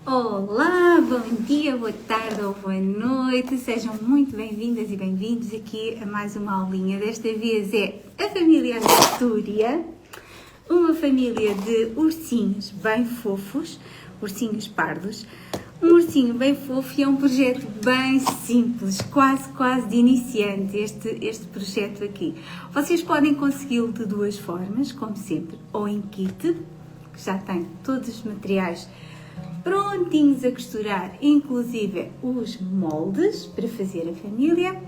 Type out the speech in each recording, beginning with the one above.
Olá, bom dia, boa tarde ou boa noite, sejam muito bem-vindas e bem-vindos aqui a mais uma aulinha. Desta vez é a família Astúria, uma família de ursinhos bem fofos, ursinhos pardos. Um ursinho bem fofo e é um projeto bem simples, quase de iniciante este projeto aqui. Vocês podem consegui-lo de duas formas, como sempre, ou em kit, que já tem todos os materiais prontinhos a costurar, inclusive os moldes para fazer a família.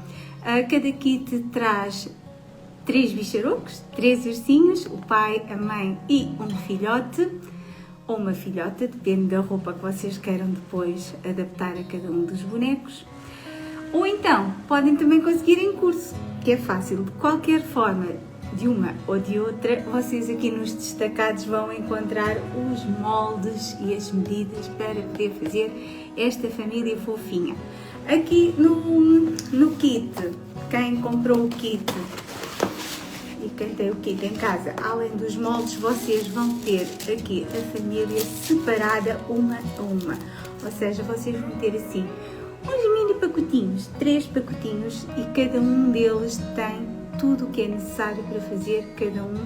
Cada kit traz 3 bicharocos, 3 ursinhos, o pai, a mãe e um filhote, ou uma filhota, depende da roupa que vocês queiram depois adaptar a cada um dos bonecos. Ou então, podem também conseguir em curso, que é fácil, de qualquer forma, de uma ou de outra, vocês aqui nos destacados vão encontrar os moldes e as medidas para poder fazer esta família fofinha. Aqui no kit, quem comprou o kit e quem tem o kit em casa, além dos moldes, vocês vão ter aqui a família separada uma a uma. Ou seja, vocês vão ter assim uns mini pacotinhos, 3 pacotinhos, e cada um deles tem tudo o que é necessário para fazer cada um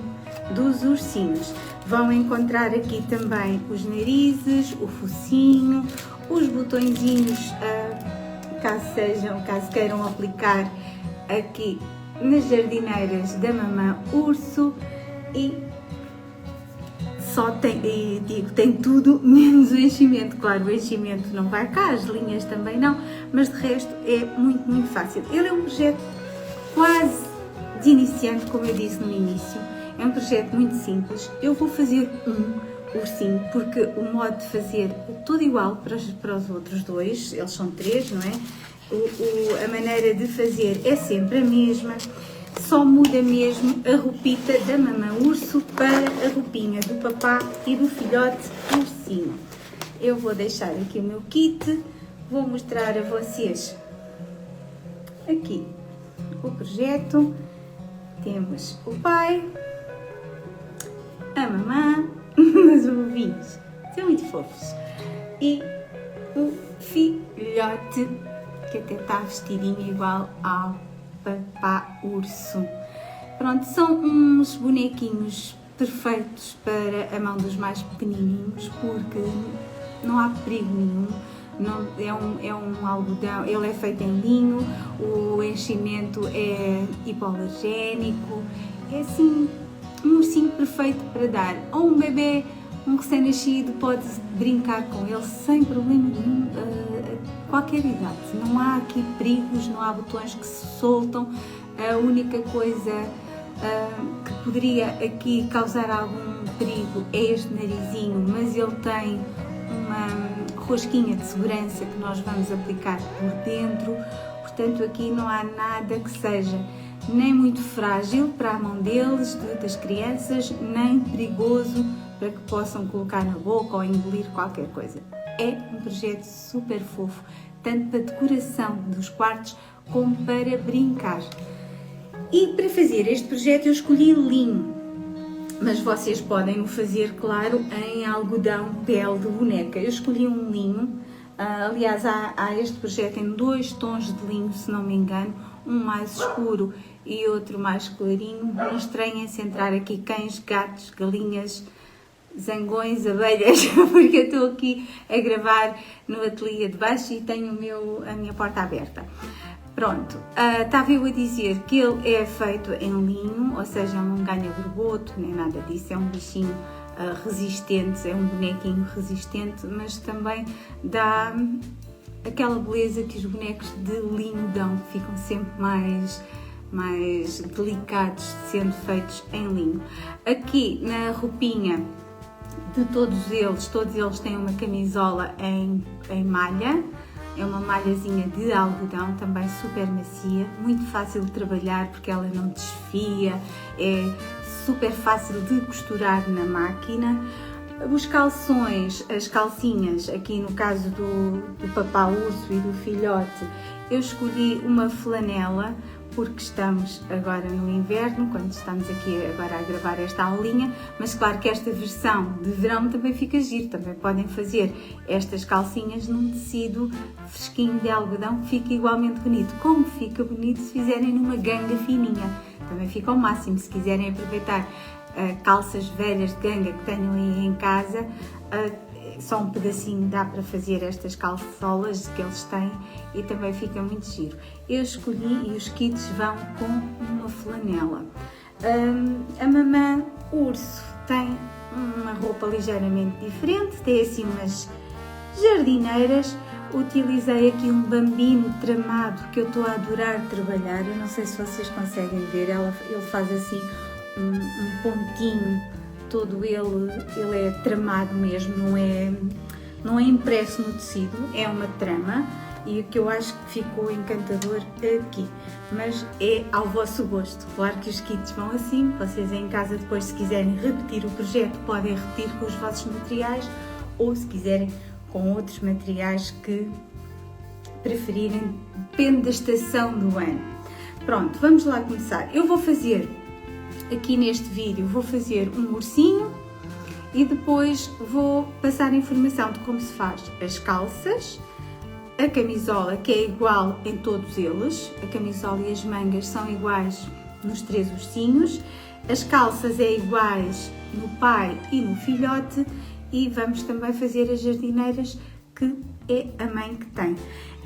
dos ursinhos. Vão encontrar aqui também os narizes, o focinho, os botõezinhos, caso queiram aplicar aqui nas jardineiras da mamã urso, e tem tudo menos o enchimento. Claro, o enchimento não vai cá, as linhas também não, mas de resto é muito fácil. Ele é um projeto quase de iniciante, como eu disse no início. É um projeto muito simples. Eu vou fazer um ursinho, porque o modo de fazer é tudo igual para os outros dois, eles são 3, não é? A maneira de fazer é sempre a mesma, só muda mesmo a roupita da mamã urso para a roupinha do papá e do filhote ursinho. Eu vou deixar aqui o meu kit, vou mostrar a vocês aqui o projeto. Temos o pai, a mamã, os ovinhos, são muito fofos, e o filhote, que até está vestidinho igual ao papá urso. Pronto, são uns bonequinhos perfeitos para a mão dos mais pequenininhos, porque não há perigo nenhum. Não, é um algodão, ele é feito em linho, o enchimento é hipoalergénico, é assim um ursinho perfeito para dar a um bebê, um recém-nascido, pode brincar com ele sem problema nenhum, a qualquer idade. Não há aqui perigos, não há botões que se soltam. A única coisa que poderia aqui causar algum perigo é este narizinho, mas ele tem uma rosquinha de segurança que nós vamos aplicar por dentro, portanto aqui não há nada que seja nem muito frágil para a mão deles, das crianças, nem perigoso para que possam colocar na boca ou engolir qualquer coisa. É um projeto super fofo, tanto para decoração dos quartos como para brincar. E para fazer este projeto eu escolhi linho, mas vocês podem o fazer, claro, em algodão, pele de boneca. Eu escolhi um linho, aliás, há este projeto em 2 tons de linho, se não me engano, um mais escuro e outro mais clarinho. Não estranhem-se entrar aqui cães, gatos, galinhas, zangões, abelhas, porque eu estou aqui a gravar no ateliê de baixo e tenho a minha porta aberta. Pronto, estava eu a dizer que ele é feito em linho, ou seja, não ganha borboto, nem nada disso, é um bichinho resistente, é um bonequinho resistente, mas também dá aquela beleza que os bonecos de linho dão, que ficam sempre mais delicados sendo feitos em linho. Aqui na roupinha de todos eles têm uma camisola em malha. É uma malhazinha de algodão, também super macia, muito fácil de trabalhar porque ela não desfia, é super fácil de costurar na máquina. Os calções, as calcinhas, aqui no caso do papá urso e do filhote, eu escolhi uma flanela porque estamos agora no inverno, quando estamos aqui agora a gravar esta aulinha, mas claro que esta versão de verão também fica giro, também podem fazer estas calcinhas num tecido fresquinho de algodão, fica igualmente bonito, como fica bonito se fizerem numa ganga fininha, também fica ao máximo. Se quiserem aproveitar calças velhas de ganga que tenham aí em casa, só um pedacinho dá para fazer estas calçolas que eles têm e também fica muito giro. Eu escolhi e os kits vão com uma flanela. A mamã urso tem uma roupa ligeiramente diferente, tem assim umas jardineiras. Utilizei aqui um bambino tramado que eu estou a adorar trabalhar, eu não sei se vocês conseguem ver, ele faz assim um pontinho, todo ele é tramado mesmo, não é impresso no tecido, é uma trama, e o que eu acho que ficou encantador aqui, mas é ao vosso gosto. Claro que os kits vão assim, vocês em casa depois, se quiserem repetir o projeto, podem repetir com os vossos materiais, ou se quiserem com outros materiais que preferirem, depende da estação do ano. Pronto, vamos lá começar. Eu vou fazer aqui neste vídeo, vou fazer um ursinho e depois vou passar a informação de como se faz as calças, a camisola, que é igual em todos eles, a camisola e as mangas são iguais nos 3 ursinhos, as calças é iguais no pai e no filhote, e vamos também fazer as jardineiras, que é a mãe que tem.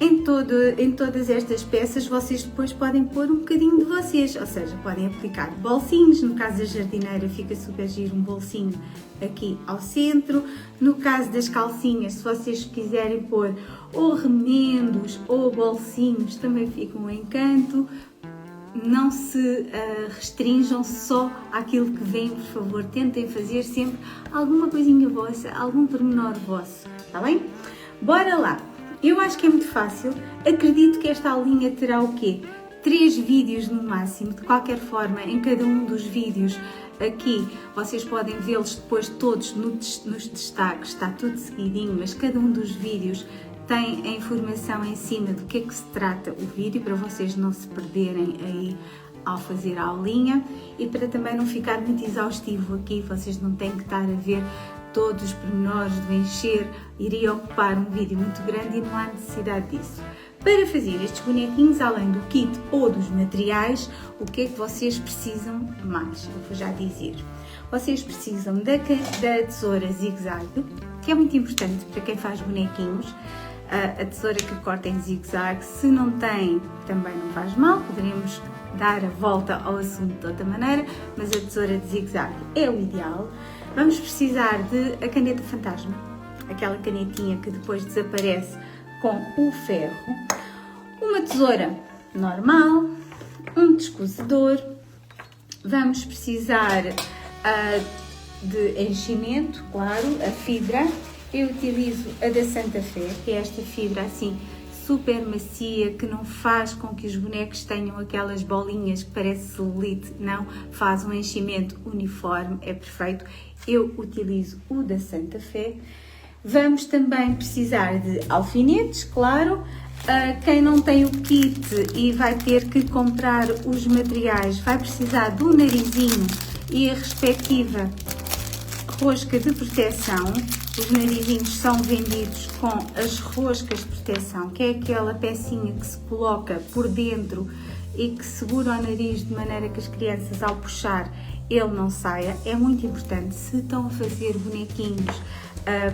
Em todas estas peças vocês depois podem pôr um bocadinho de vocês, ou seja, podem aplicar bolsinhos, no caso da jardineira fica super giro um bolsinho aqui ao centro, no caso das calcinhas, se vocês quiserem pôr ou remendos ou bolsinhos também fica um encanto. Não se restringam só àquilo que vem, por favor, tentem fazer sempre alguma coisinha vossa, algum pormenor vosso, está bem? Bora lá! Eu acho que é muito fácil, acredito que esta aulinha terá o quê? 3 vídeos no máximo, de qualquer forma, em cada um dos vídeos aqui, vocês podem vê-los depois todos nos destaques, está tudo seguidinho, mas cada um dos vídeos tem a informação em cima do que é que se trata o vídeo, para vocês não se perderem aí ao fazer a aulinha e para também não ficar muito exaustivo aqui, vocês não têm que estar a ver todos os pormenores do encher, iria ocupar um vídeo muito grande e não há necessidade disso. Para fazer estes bonequinhos, além do kit ou dos materiais, o que é que vocês precisam mais? Eu vou já dizer. Vocês precisam da tesoura zigue-zague, que é muito importante para quem faz bonequinhos. A tesoura que corta em zigue-zague, se não tem, também não faz mal, poderemos dar a volta ao assunto de outra maneira, mas a tesoura de zigue-zague é o ideal. Vamos precisar de a caneta fantasma, aquela canetinha que depois desaparece com o ferro, uma tesoura normal, um descosedor, vamos precisar de enchimento, claro, a fibra. Eu utilizo a da Santa Fé, que é esta fibra assim super macia, que não faz com que os bonecos tenham aquelas bolinhas que parece celulite, não, faz um enchimento uniforme, é perfeito. Eu utilizo o da Santa Fé. Vamos também precisar de alfinetes, claro. Quem não tem o kit e vai ter que comprar os materiais, vai precisar do narizinho e a respectiva rosca de proteção. Os narizinhos são vendidos com as roscas de proteção, que é aquela pecinha que se coloca por dentro e que segura o nariz de maneira que as crianças, ao puxar, ele não saia. É muito importante, se estão a fazer bonequinhos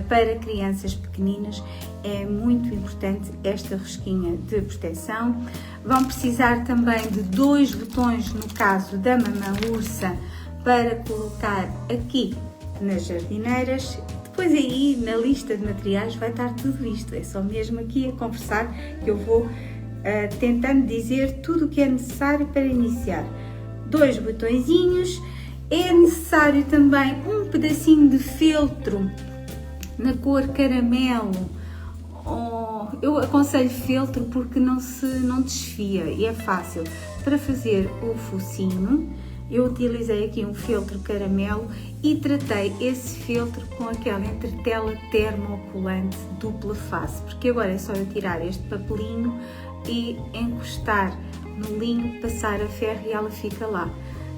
para crianças pequeninas, é muito importante esta rosquinha de proteção. Vão precisar também de 2 botões, no caso da mamã ursa, para colocar aqui nas jardineiras. Depois aí na lista de materiais vai estar tudo isto, é só mesmo aqui a conversar que eu vou tentando dizer tudo o que é necessário para iniciar. 2 botõezinhos, é necessário também um pedacinho de feltro na cor caramelo. Eu aconselho feltro porque não desfia e é fácil. Para fazer o focinho, eu utilizei aqui um feltro caramelo e tratei esse feltro com aquela entretela termocolante dupla face, porque agora é só eu tirar este papelinho e encostar no linho, passar a ferro e ela fica lá.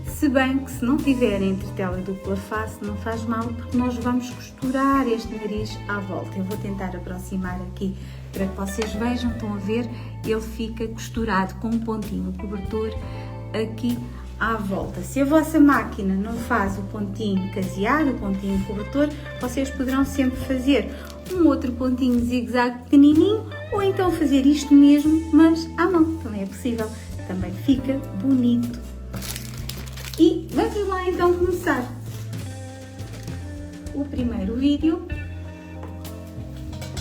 Se bem que se não tiver entretela dupla face, não faz mal, porque nós vamos costurar este nariz à volta. Eu vou tentar aproximar aqui para que vocês vejam, estão a ver, ele fica costurado com um pontinho cobertor aqui à volta. Se a vossa máquina não faz o pontinho caseado, o pontinho cobertor, vocês poderão sempre fazer um outro pontinho zigue-zague pequenininho, ou então fazer isto mesmo, mas à mão, também é possível, também fica bonito. E vamos lá então começar o primeiro vídeo.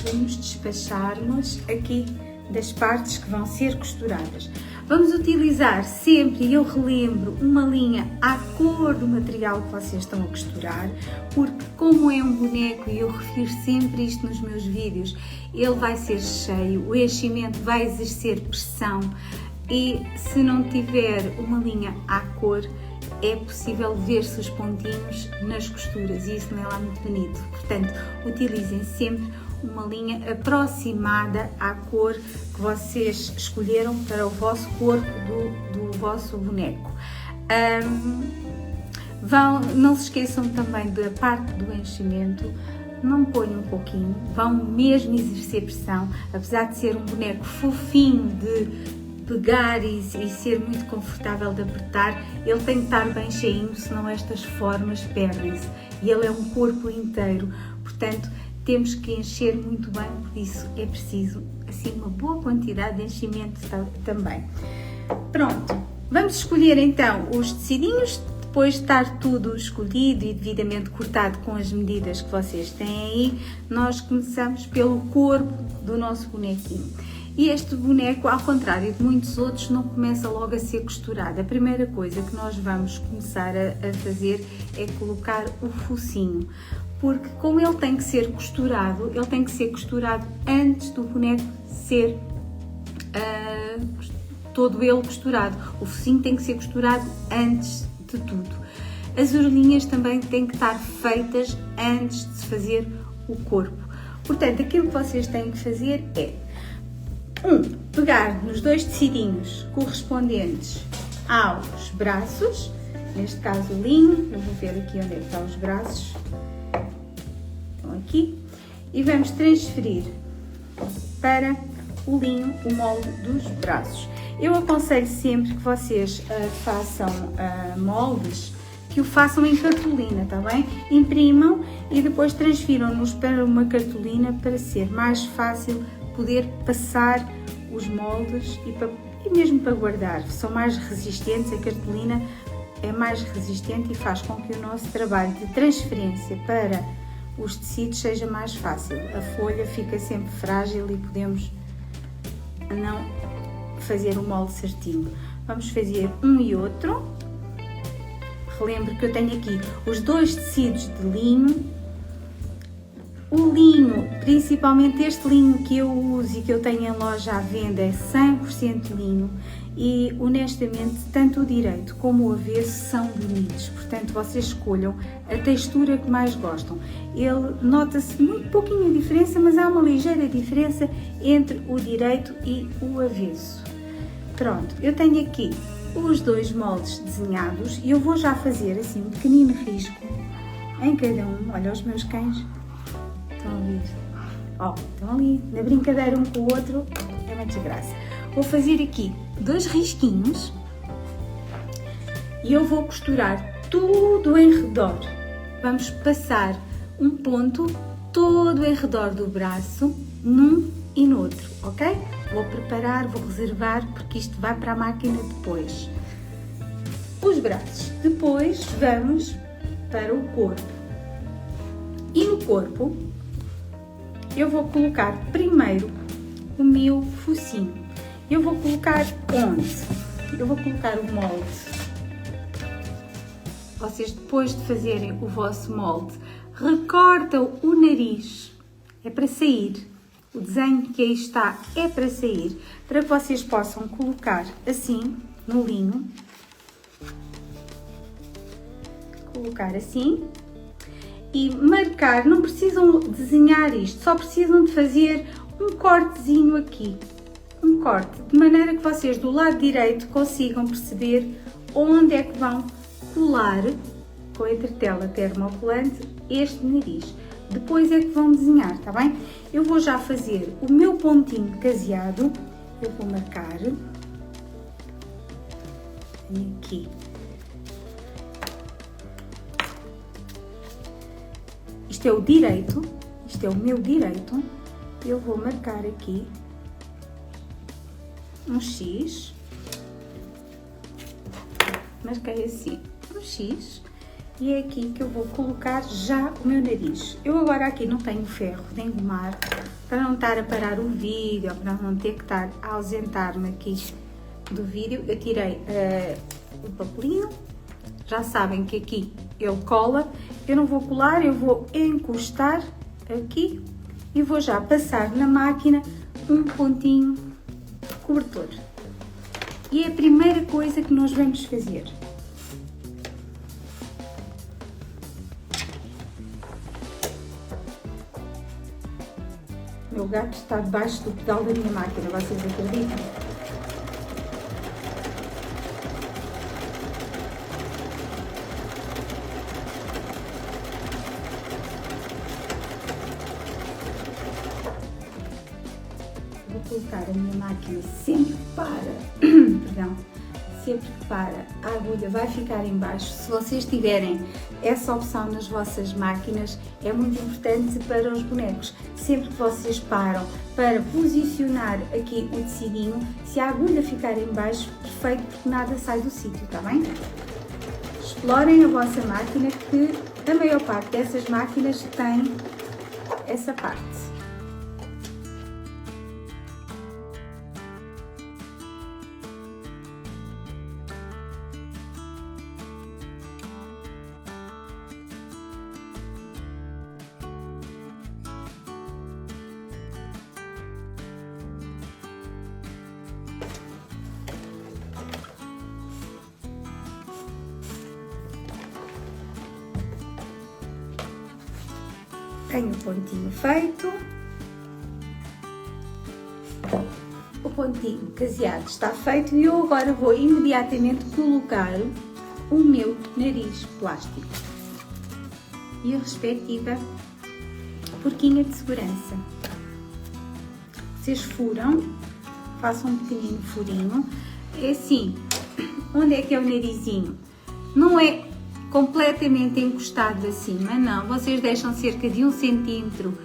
Vamos despachar-nos aqui das partes que vão ser costuradas. Vamos utilizar sempre, e eu relembro, uma linha à cor do material que vocês estão a costurar, porque como é um boneco, e eu refiro sempre isto nos meus vídeos, ele vai ser cheio, o enchimento vai exercer pressão, e se não tiver uma linha à cor, é possível ver-se os pontinhos nas costuras e isso não é lá muito bonito. Portanto, utilizem sempre uma linha aproximada à cor que vocês escolheram para o vosso corpo do vosso boneco. Não se esqueçam também da parte do enchimento, não ponham um pouquinho, vão mesmo exercer pressão, apesar de ser um boneco fofinho de pegar e ser muito confortável de apertar, ele tem que estar bem cheinho, senão estas formas perdem-se. E ele é um corpo inteiro, portanto temos que encher muito bem, por isso é preciso assim uma boa quantidade de enchimento também. Pronto, vamos escolher então os tecidinhos, depois de estar tudo escolhido e devidamente cortado com as medidas que vocês têm aí, nós começamos pelo corpo do nosso bonequinho. E este boneco, ao contrário de muitos outros, não começa logo a ser costurado. A primeira coisa que nós vamos começar a fazer é colocar o focinho, porque como ele tem que ser costurado, ele tem que ser costurado antes do boneco ser todo ele costurado. O focinho tem que ser costurado antes de tudo. As orelhinhas também têm que estar feitas antes de se fazer o corpo. Portanto, aquilo que vocês têm que fazer é pegar nos dois tecidinhos correspondentes aos braços, neste caso o linho, eu vou ver aqui onde é que estão os braços, estão aqui, e vamos transferir para o linho o molde dos braços. Eu aconselho sempre que vocês façam moldes, que o façam em cartolina, tá bem? Imprimam e depois transfiram-nos para uma cartolina para ser mais fácil poder passar os moldes e mesmo para guardar. São mais resistentes, a cartolina é mais resistente e faz com que o nosso trabalho de transferência para os tecidos seja mais fácil. A folha fica sempre frágil e podemos não fazer o molde certinho. Vamos fazer um e outro. Relembro que eu tenho aqui os dois tecidos de linho. O linho, principalmente este linho que eu uso e que eu tenho em loja à venda, é 100% linho e honestamente tanto o direito como o avesso são bonitos, portanto vocês escolham a textura que mais gostam. Ele nota-se muito pouquinho a diferença, mas há uma ligeira diferença entre o direito e o avesso. Pronto, eu tenho aqui os dois moldes desenhados e eu vou já fazer assim um pequenino risco em cada um. Olha os meus cães. Estão a ver? Ó, estão ali, na brincadeira um com o outro, é uma desgraça. Vou fazer aqui dois risquinhos e eu vou costurar tudo em redor. Vamos passar um ponto todo em redor do braço, num e no outro, ok? Vou preparar, vou reservar, porque isto vai para a máquina depois. Os braços. Depois vamos para o corpo. E no corpo, eu vou colocar primeiro o meu focinho. Eu vou colocar onde? Eu vou colocar o molde. Vocês depois de fazerem o vosso molde, recortam o nariz. É para sair. O desenho que aí está é para sair. Para que vocês possam colocar assim no linho. Colocar assim. E marcar, não precisam desenhar isto, só precisam de fazer um cortezinho aqui, um corte de maneira que vocês do lado direito consigam perceber onde é que vão colar com a entretela termocolante este nariz. Depois é que vão desenhar, tá bem? Eu vou já fazer o meu pontinho caseado, eu vou marcar aqui. Isto é o direito, isto é o meu direito, eu vou marcar aqui um X, marquei assim um X, e é aqui que eu vou colocar já o meu nariz. Eu agora aqui não tenho ferro de engomar, para não estar a parar o vídeo, para não ter que estar a ausentar-me aqui do vídeo, eu tirei o papelinho, já sabem que aqui ele cola, eu não vou colar, eu vou encostar aqui e vou já passar na máquina um pontinho cobertor. E é a primeira coisa que nós vamos fazer. O meu gato está debaixo do pedal da minha máquina, vocês acreditam? Vou colocar a minha máquina sempre perdão, sempre que para, a agulha vai ficar em baixo. Se vocês tiverem essa opção nas vossas máquinas, é muito importante para os bonecos. Sempre que vocês param para posicionar aqui o tecidinho, se a agulha ficar em baixo, perfeito, porque nada sai do sítio, tá bem? Explorem a vossa máquina, que a maior parte dessas máquinas tem essa parte. Tenho o pontinho feito, o pontinho caseado está feito e eu agora vou imediatamente colocar o meu nariz plástico e a respectiva porquinha de segurança. Vocês furam, façam um pequenino furinho, é assim, onde é que é o narizinho? Não é completamente encostado acima, não, vocês deixam cerca de 1 centímetro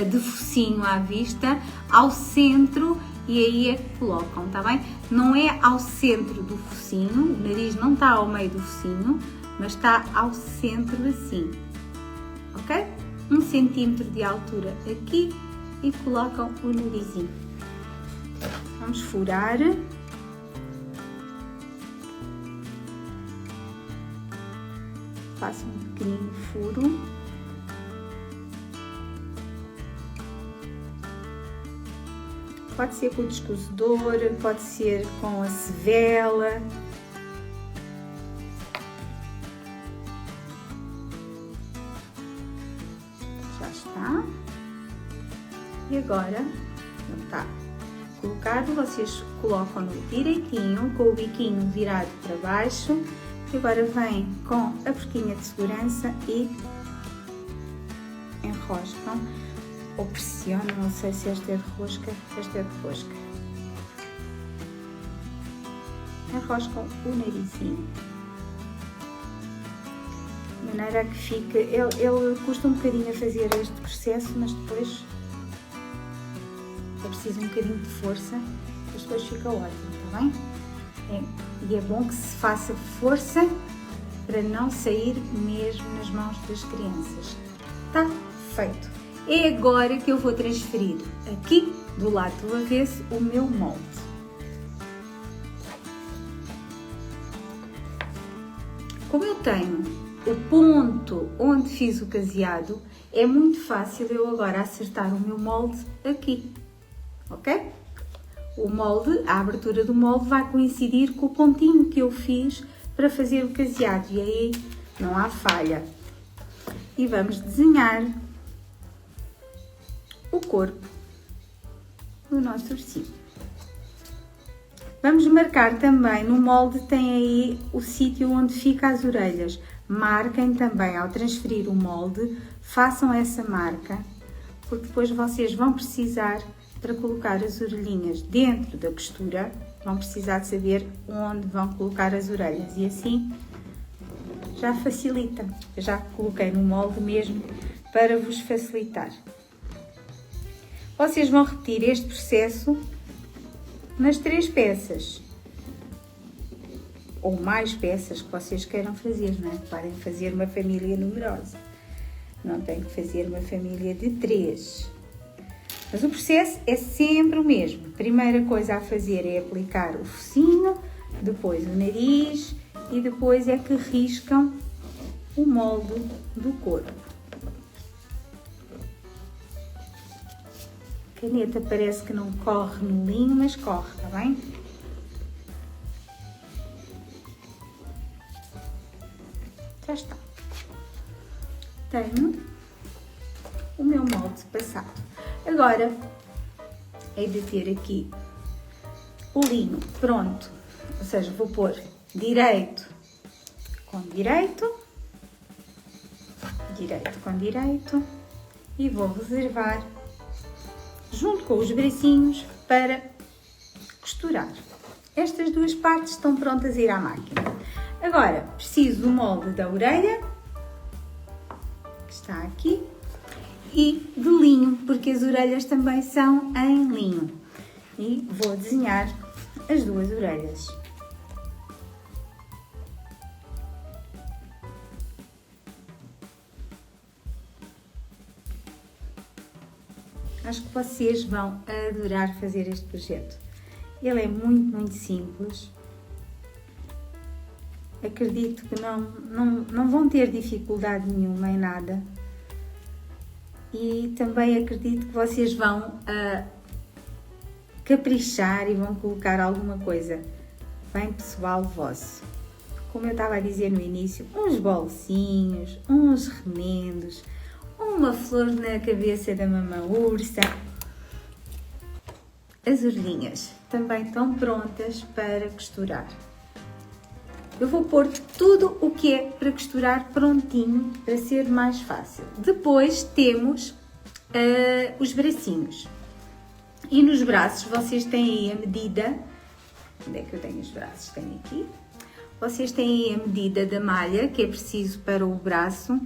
de focinho à vista, ao centro, e aí é que colocam, tá bem? Não é ao centro do focinho, o nariz não está ao meio do focinho, mas está ao centro assim, ok? 1 centímetro de altura aqui e colocam o narizinho. Vamos furar. Faço um pequenino furo. Pode ser com o descosedor, pode ser com a sevela. Já está. E agora, está colocado, vocês colocam-no direitinho, com o biquinho virado para baixo. E agora vem com a porquinha de segurança e enroscam ou pressionam, não sei se esta é de rosca, esta é de rosca. Enroscam o narizinho, de maneira que fique, ele custa um bocadinho a fazer este processo, mas depois é preciso um bocadinho de força, mas depois fica ótimo, está bem? E é bom que se faça força para não sair mesmo nas mãos das crianças. Está feito. É agora que eu vou transferir aqui do lado do avesso o meu molde. Como eu tenho o ponto onde fiz o caseado, é muito fácil eu agora acertar o meu molde aqui, ok? O molde, a abertura do molde vai coincidir com o pontinho que eu fiz para fazer o caseado e aí não há falha. E vamos desenhar o corpo do nosso ursinho. Vamos marcar também, no molde tem aí o sítio onde fica as orelhas. Marquem também, ao transferir o molde, façam essa marca, porque depois vocês vão precisar, para colocar as orelhinhas dentro da costura, vão precisar de saber onde vão colocar as orelhas. E assim já facilita. Eu já coloquei no molde mesmo para vos facilitar. Vocês vão repetir este processo nas 3 peças, ou mais peças que vocês queiram fazer, não é? Podem fazer uma família numerosa, não tem que fazer uma família de 3. Mas o processo é sempre o mesmo. A primeira coisa a fazer é aplicar o focinho, depois o nariz e depois é que riscam o molde do corpo. A caneta parece que não corre no linho, mas corre, está bem? Já está. Tenho o meu molde passado. Agora, hei de ter aqui o linho pronto, ou seja, vou pôr direito com direito, direito com direito e vou reservar junto com os bracinhos para costurar. Estas 2 partes estão prontas a ir à máquina. Agora, preciso do molde da orelha, que está aqui, e de linho, porque as orelhas também são em linho. E vou desenhar as 2 orelhas. Acho que vocês vão adorar fazer este projeto. Ele é muito simples. Acredito que não vão ter dificuldade nenhuma em nada. E também acredito que vocês vão caprichar e vão colocar alguma coisa bem pessoal vosso. Como eu estava a dizer no início, uns bolsinhos, uns remendos, uma flor na cabeça da mamã ursa. As orelhinhas também estão prontas para costurar. Eu vou pôr tudo o que é para costurar prontinho, para ser mais fácil. Depois temos os bracinhos. E nos braços vocês têm aí a medida. Onde é que eu tenho os braços? Tenho aqui. Vocês têm aí a medida da malha que é preciso para o braço.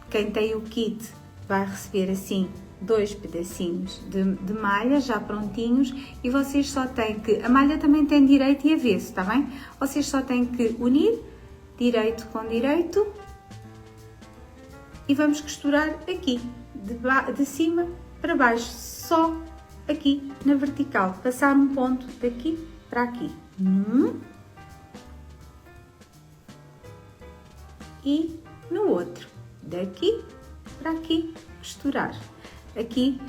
Quem tem o kit vai receber assim 2 pedacinhos de malha já prontinhos e vocês só têm que... A malha também tem direito e avesso, está bem? Vocês só têm que unir direito com direito e vamos costurar aqui, de cima para baixo, só aqui na vertical. Passar um ponto daqui para aqui. E no outro. Daqui para aqui, costurar. Aqui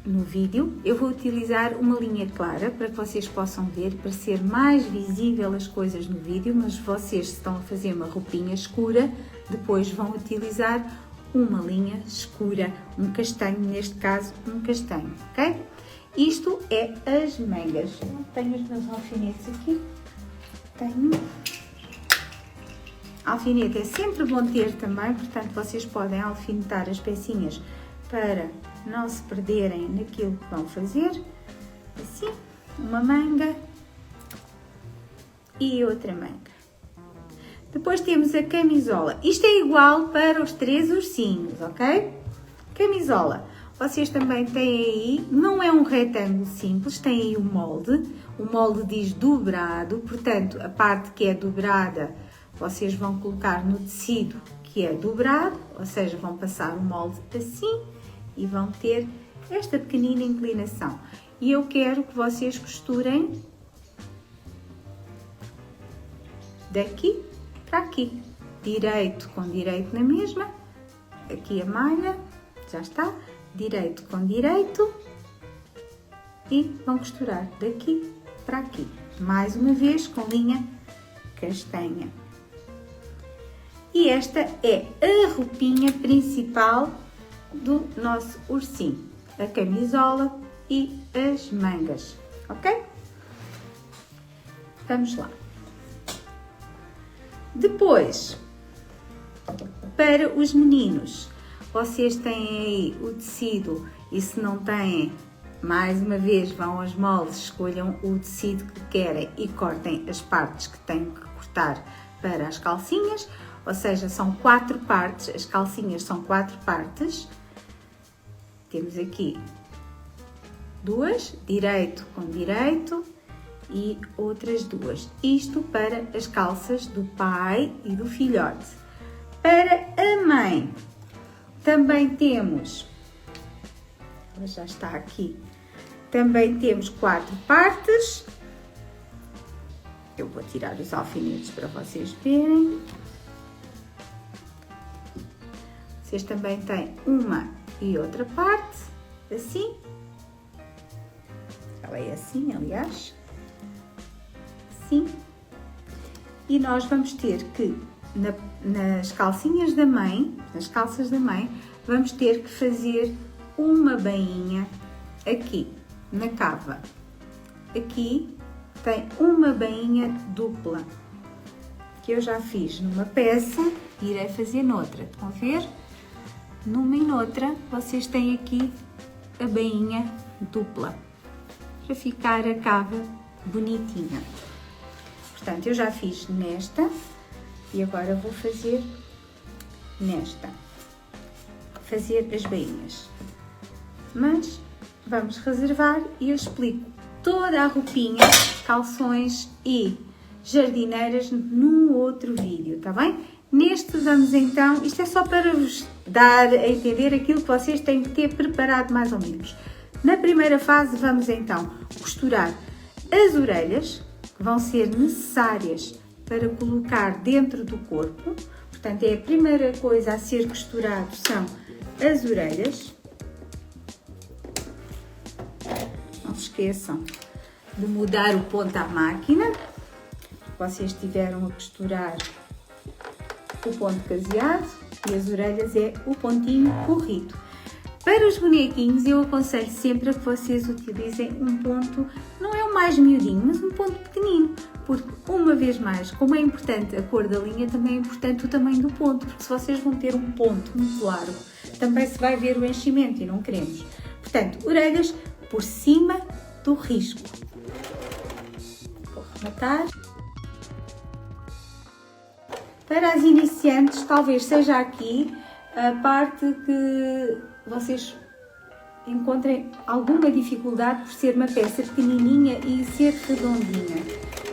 no vídeo eu vou utilizar uma linha clara para que vocês possam ver, para ser mais visível as coisas no vídeo, mas vocês, se estão a fazer uma roupinha escura, depois vão utilizar uma linha escura, um castanho, neste caso um castanho, ok? Isto é as mangas. Eu não tenho os meus alfinetes aqui, tenho... Alfinete é sempre bom ter também, portanto vocês podem alfinetar as pecinhas para não se perderem naquilo que vão fazer. Assim, uma manga e outra manga. Depois temos a camisola. Isto é igual para os 3 ursinhos, ok? Camisola. Vocês também têm aí, não é um retângulo simples, tem aí o molde. O molde diz dobrado, portanto a parte que é dobrada vocês vão colocar no tecido que é dobrado, ou seja, vão passar o molde assim e vão ter esta pequenina inclinação. E eu quero que vocês costurem daqui para aqui, direito com direito na mesma, aqui a malha, já está, direito com direito e vão costurar daqui para aqui, mais uma vez com linha castanha. E esta é a roupinha principal do nosso ursinho, a camisola e as mangas, ok? Vamos lá. Depois, para os meninos, vocês têm aí o tecido e se não têm, mais uma vez vão aos moldes, escolham o tecido que querem e cortem as partes que têm que cortar para as calcinhas, ou seja, são 4 partes, as calcinhas são 4 partes. Temos aqui 2, direito com direito e outras 2. Isto para as calças do pai e do filhote. Para a mãe, também temos, ela já está aqui, também temos 4 partes. Eu vou tirar os alfinetes para vocês verem. Vocês também têm uma e outra parte, assim. Ela é assim, aliás. Assim. E nós vamos ter que, nas calcinhas da mãe, nas calças da mãe, vamos ter que fazer uma bainha aqui, na cava. Aqui tem uma bainha dupla, que eu já fiz numa peça e irei fazer noutra. Estão a ver? Numa e noutra, vocês têm aqui a bainha dupla, para ficar a cava bonitinha. Portanto, eu já fiz nesta e agora vou fazer nesta. Fazer as bainhas. Mas vamos reservar e eu explico toda a roupinha, calções e jardineiras num outro vídeo, tá bem? Neste vamos então, isto é só para vos dar a entender aquilo que vocês têm que ter preparado mais ou menos. Na primeira fase vamos então costurar as orelhas, que vão ser necessárias para colocar dentro do corpo. Portanto, é a primeira coisa a ser costurado são as orelhas. Não se esqueçam de mudar o ponto à máquina. Vocês tiveram a costurar o ponto caseado e as orelhas é o pontinho corrido. Para os bonequinhos eu aconselho sempre a que vocês utilizem um ponto, não é o mais miudinho, mas um ponto pequenino, porque uma vez mais, como é importante a cor da linha, também é importante o tamanho do ponto, porque se vocês vão ter um ponto muito largo, também se vai ver o enchimento e não queremos. Portanto, orelhas por cima do risco. Vou rematar. Para as iniciantes, talvez seja aqui a parte que vocês encontrem alguma dificuldade por ser uma peça pequenininha e ser redondinha.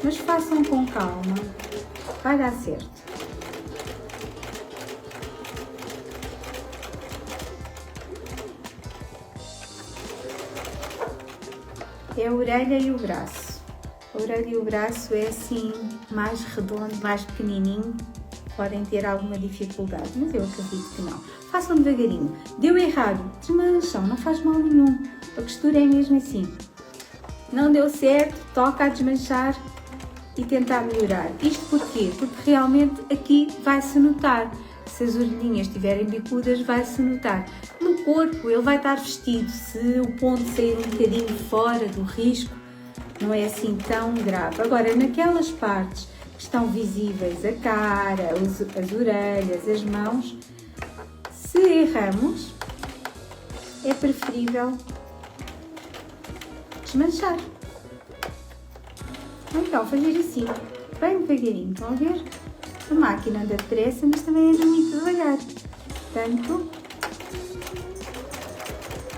Mas façam com calma, vai dar certo. É a orelha e o braço. A orelha e o braço é assim, mais redondo, mais pequenininho. Podem ter alguma dificuldade, mas eu acredito que não. Façam devagarinho. Deu errado, desmancham, não faz mal nenhum. A costura é mesmo assim. Não deu certo, toca a desmanchar e tentar melhorar. Isto porquê? Porque realmente aqui vai-se notar. Se as orelhinhas estiverem bicudas, vai-se notar. No corpo ele vai estar vestido. Se o ponto sair um bocadinho fora do risco, não é assim tão grave. Agora, naquelas partes que estão visíveis, a cara, as orelhas, as mãos, se erramos, é preferível desmanchar. Ou então fazer assim, bem devagarinho, estão a ver? A máquina anda depressa, mas também anda muito devagar. Portanto,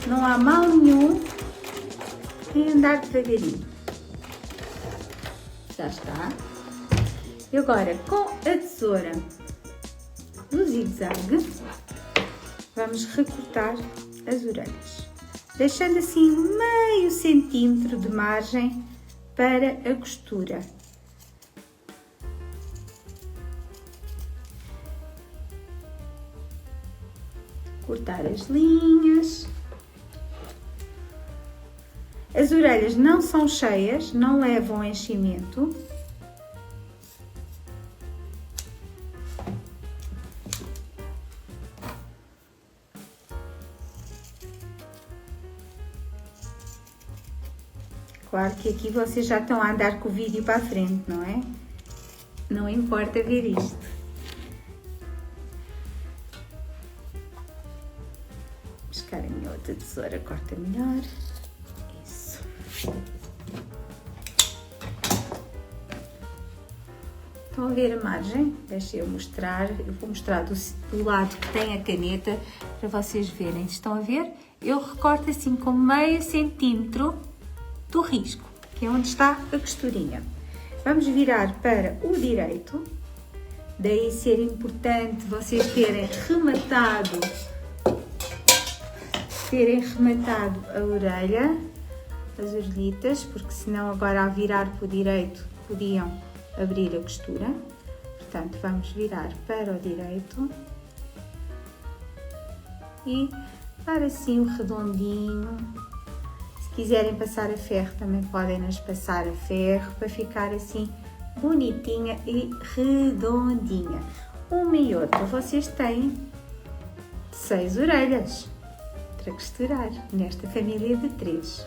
não há mal nenhum em andar devagarinho. Já está. E agora, com a tesoura do zigue-zague, vamos recortar as orelhas, deixando assim meio centímetro de margem para a costura. Cortar as linhas. As orelhas não são cheias, não levam enchimento. Claro que aqui vocês já estão a andar com o vídeo para a frente, não é? Não importa ver isto. Vou buscar a minha outra tesoura, corta melhor. Isso. Estão a ver a margem? Deixa eu mostrar. Eu vou mostrar do lado que tem a caneta para vocês verem. Estão a ver? Eu recorto assim com meio centímetro do risco, que é onde está a costurinha. Vamos virar para o direito. Daí ser importante vocês terem rematado a orelha, as orelhitas, porque senão agora a virar para o direito podiam abrir a costura. Portanto, vamos virar para o direito e dar assim o redondinho. Se quiserem passar a ferro, também podem nos passar a ferro para ficar assim bonitinha e redondinha. Uma e outra, vocês têm 6 orelhas para costurar nesta família de 3.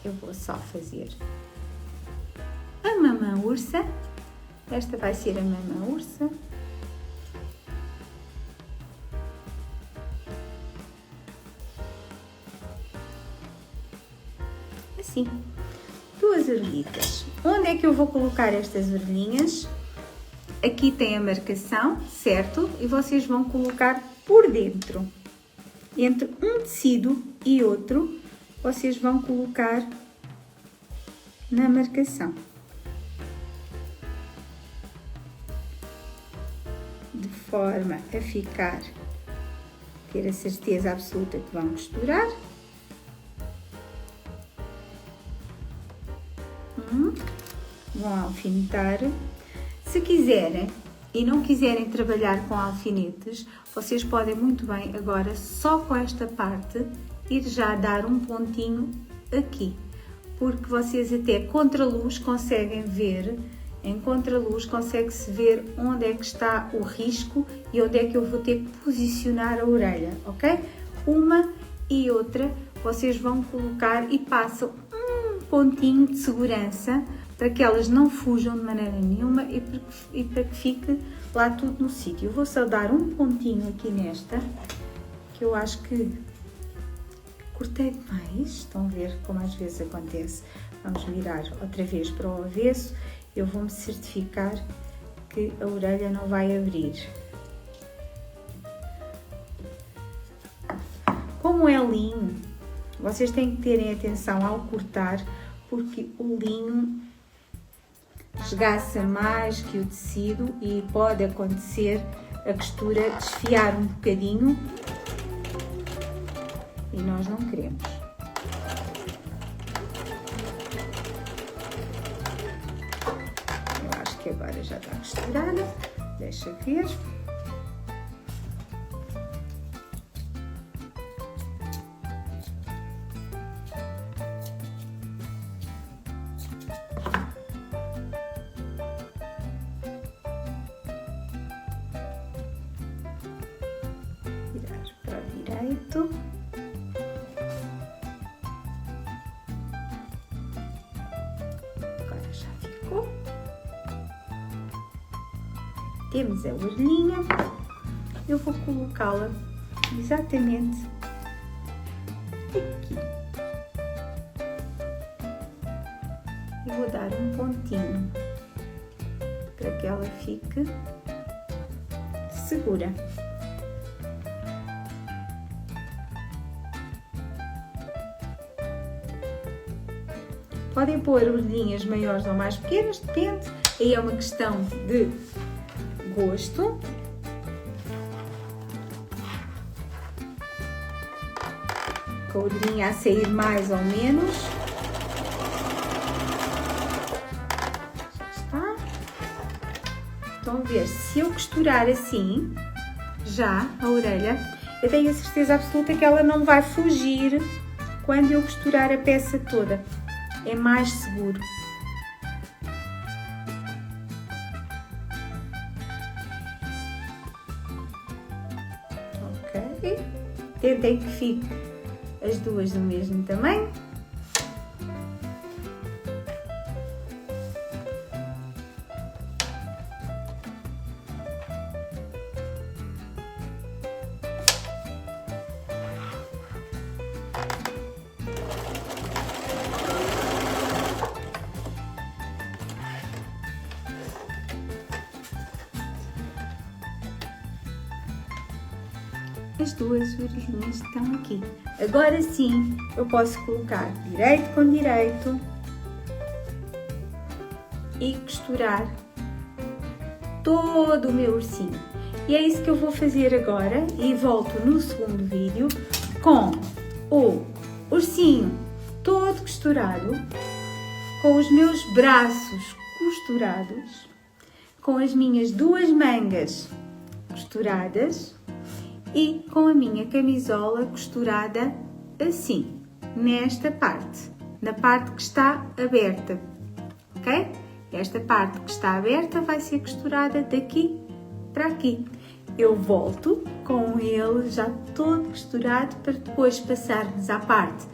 Eu vou só fazer a mamã ursa. Esta vai ser a mamã ursa. Assim, 2 orelhitas. Onde é que eu vou colocar estas orelhinhas? Aqui tem a marcação, certo? E vocês vão colocar por dentro. Entre um tecido e outro, vocês vão colocar na marcação. De forma a ficar, ter a certeza absoluta que vão costurar. Vão alfinetar. Se quiserem e não quiserem trabalhar com alfinetes, vocês podem muito bem agora, só com esta parte, ir já dar um pontinho aqui, porque vocês até contra a luz conseguem ver, em contraluz consegue-se ver onde é que está o risco e onde é que eu vou ter que posicionar a orelha, ok? Uma e outra vocês vão colocar e passam um pontinho de segurança para que elas não fujam de maneira nenhuma e para que fique lá tudo no sítio. Eu vou só dar um pontinho aqui nesta, que eu acho que cortei demais. Estão a ver como às vezes acontece. Vamos virar outra vez para o avesso. Eu vou-me certificar que a orelha não vai abrir. Como é linho, vocês têm que terem atenção ao cortar, porque o linho esgaça mais que o tecido e pode acontecer a costura desfiar um bocadinho e nós não queremos. Eu acho que agora já está costurada, deixa ver. Direito. Agora já ficou. Temos a orelhinha. Eu vou colocá-la exatamente aqui. E vou dar um pontinho para que ela fique segura. Podem pôr orelhinhas maiores ou mais pequenas, depende. Aí é uma questão de gosto. Com a orelhinha a sair mais ou menos. Já está. Estão a ver, se eu costurar assim, já a orelha, eu tenho a certeza absoluta que ela não vai fugir quando eu costurar a peça toda. É mais seguro. Ok? Tentem que fique as duas do mesmo tamanho. As duas orelhinhas estão aqui. Agora sim, eu posso colocar direito com direito e costurar todo o meu ursinho. E é isso que eu vou fazer agora e volto no segundo vídeo com o ursinho todo costurado, com os meus braços costurados, com as minhas duas mangas costuradas e com a minha camisola costurada assim, nesta parte, na parte que está aberta, ok? Esta parte que está aberta vai ser costurada daqui para aqui. Eu volto com ele já todo costurado para depois passarmos à parte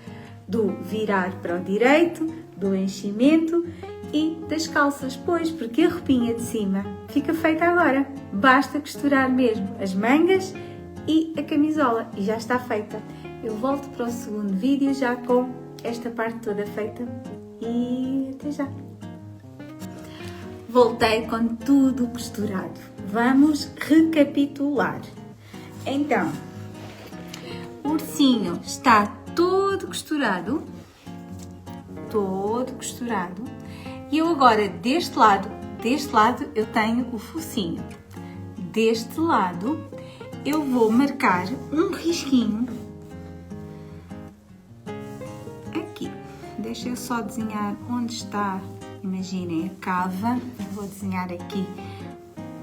do virar para o direito, do enchimento e das calças, pois, porque a roupinha de cima fica feita agora. Basta costurar mesmo as mangas e a camisola e já está feita. Eu volto para o segundo vídeo já com esta parte toda feita e até já. Voltei com tudo costurado. Vamos recapitular. Então, o ursinho está todo costurado, e eu agora deste lado eu tenho o focinho. Deste lado eu vou marcar um risquinho aqui. Deixa eu só desenhar onde está, imaginem, a cava. Eu vou desenhar aqui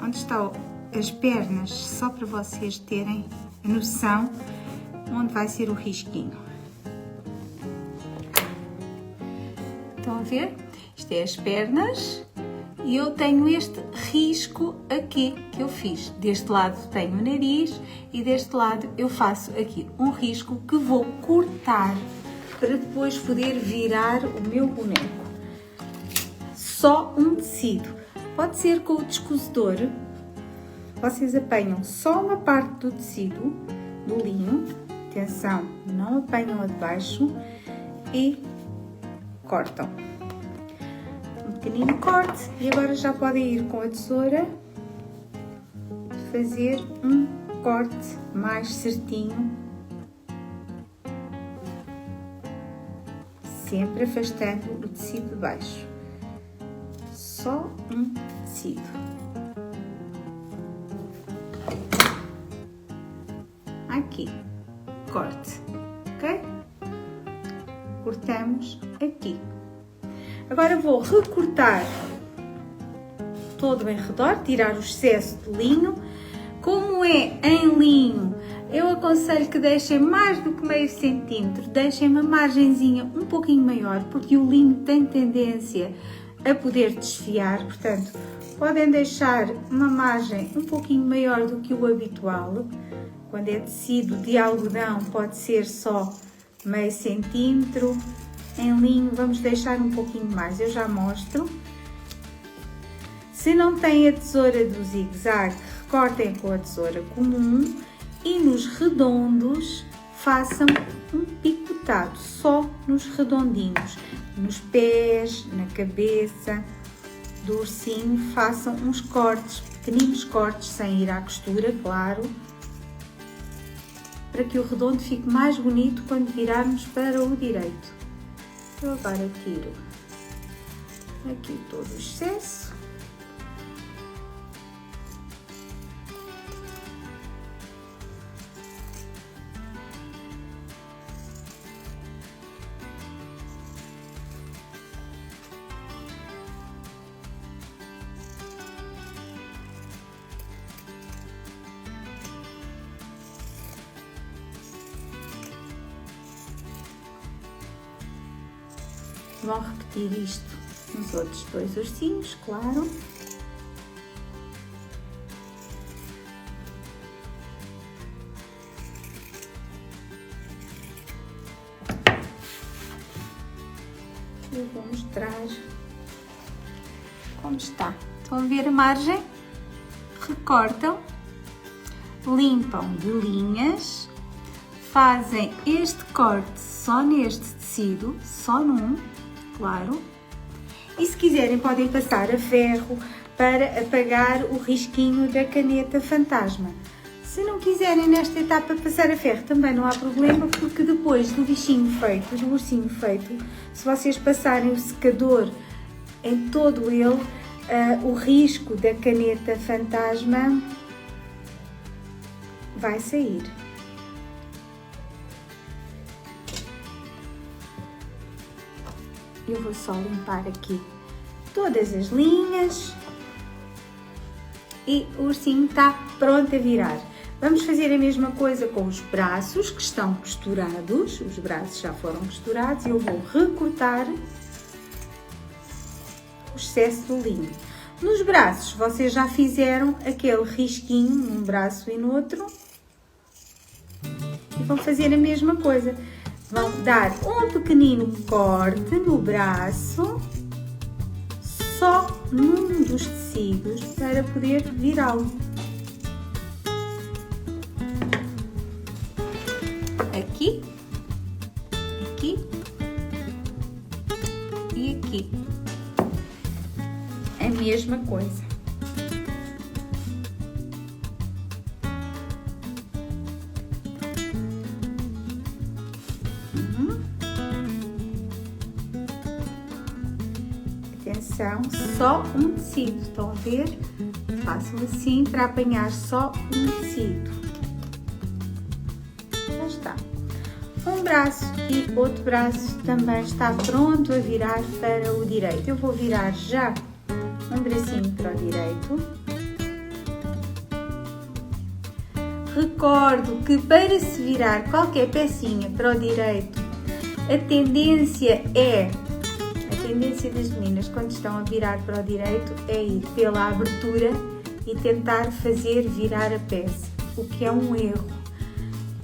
onde estão as pernas, só para vocês terem a noção onde vai ser o risquinho. Estão a ver? Isto é as pernas. E eu tenho este risco aqui que eu fiz. Deste lado tenho o nariz e deste lado eu faço aqui um risco que vou cortar para depois poder virar o meu boneco. Só um tecido. Pode ser com o descosedor. Vocês apanham só uma parte do tecido, do linho. Atenção, não apanham a de baixo e cortam. Pequenino corte e agora já podem ir com a tesoura fazer um corte mais certinho, sempre afastando o tecido de baixo. Só um tecido. Aqui, corte, ok? Cortamos aqui. Agora vou recortar todo em redor, tirar o excesso de linho. Como é em linho, eu aconselho que deixem mais do que meio centímetro, deixem uma margenzinha um pouquinho maior, porque o linho tem tendência a poder desfiar, portanto, podem deixar uma margem um pouquinho maior do que o habitual. Quando é tecido de algodão, pode ser só meio centímetro. Em linho vamos deixar um pouquinho mais, eu já mostro. Se não têm a tesoura do zigue-zague, recortem com a tesoura comum e nos redondos façam um picotado, só nos redondinhos, nos pés, na cabeça do ursinho, façam uns cortes, pequeninos cortes, sem ir à costura, claro, para que o redondo fique mais bonito quando virarmos para o direito. Eu agora tiro aqui todo o excesso. Vão repetir isto nos outros dois ursinhos, claro. mostrar como está. Estão a ver a margem? Recortam, limpam de linhas, fazem este corte só neste tecido, só num, claro. E se quiserem podem passar a ferro para apagar o risquinho da caneta fantasma. Se não quiserem nesta etapa passar a ferro também não há problema, porque depois do bichinho feito, do ursinho feito, se vocês passarem o secador em todo ele, o risco da caneta fantasma vai sair. Eu vou só limpar aqui todas as linhas e o ursinho está pronto a virar. Vamos fazer a mesma coisa com os braços que estão costurados. Os braços já foram costurados e eu vou recortar o excesso do linho. Nos braços vocês já fizeram aquele risquinho num braço e no outro e vão fazer a mesma coisa. Vão dar um pequenino corte no braço, só num dos tecidos, para poder virá-lo. Aqui, aqui e aqui. A mesma coisa. Atenção, só um tecido, estão a ver? Faço assim para apanhar só um tecido. Já está. Um braço e outro braço também está pronto a virar para o direito. Eu vou virar já um bracinho para o direito. Recordo que para se virar qualquer pecinha para o direito, a tendência das meninas quando estão a virar para o direito é ir pela abertura e tentar fazer virar a peça, o que é um erro.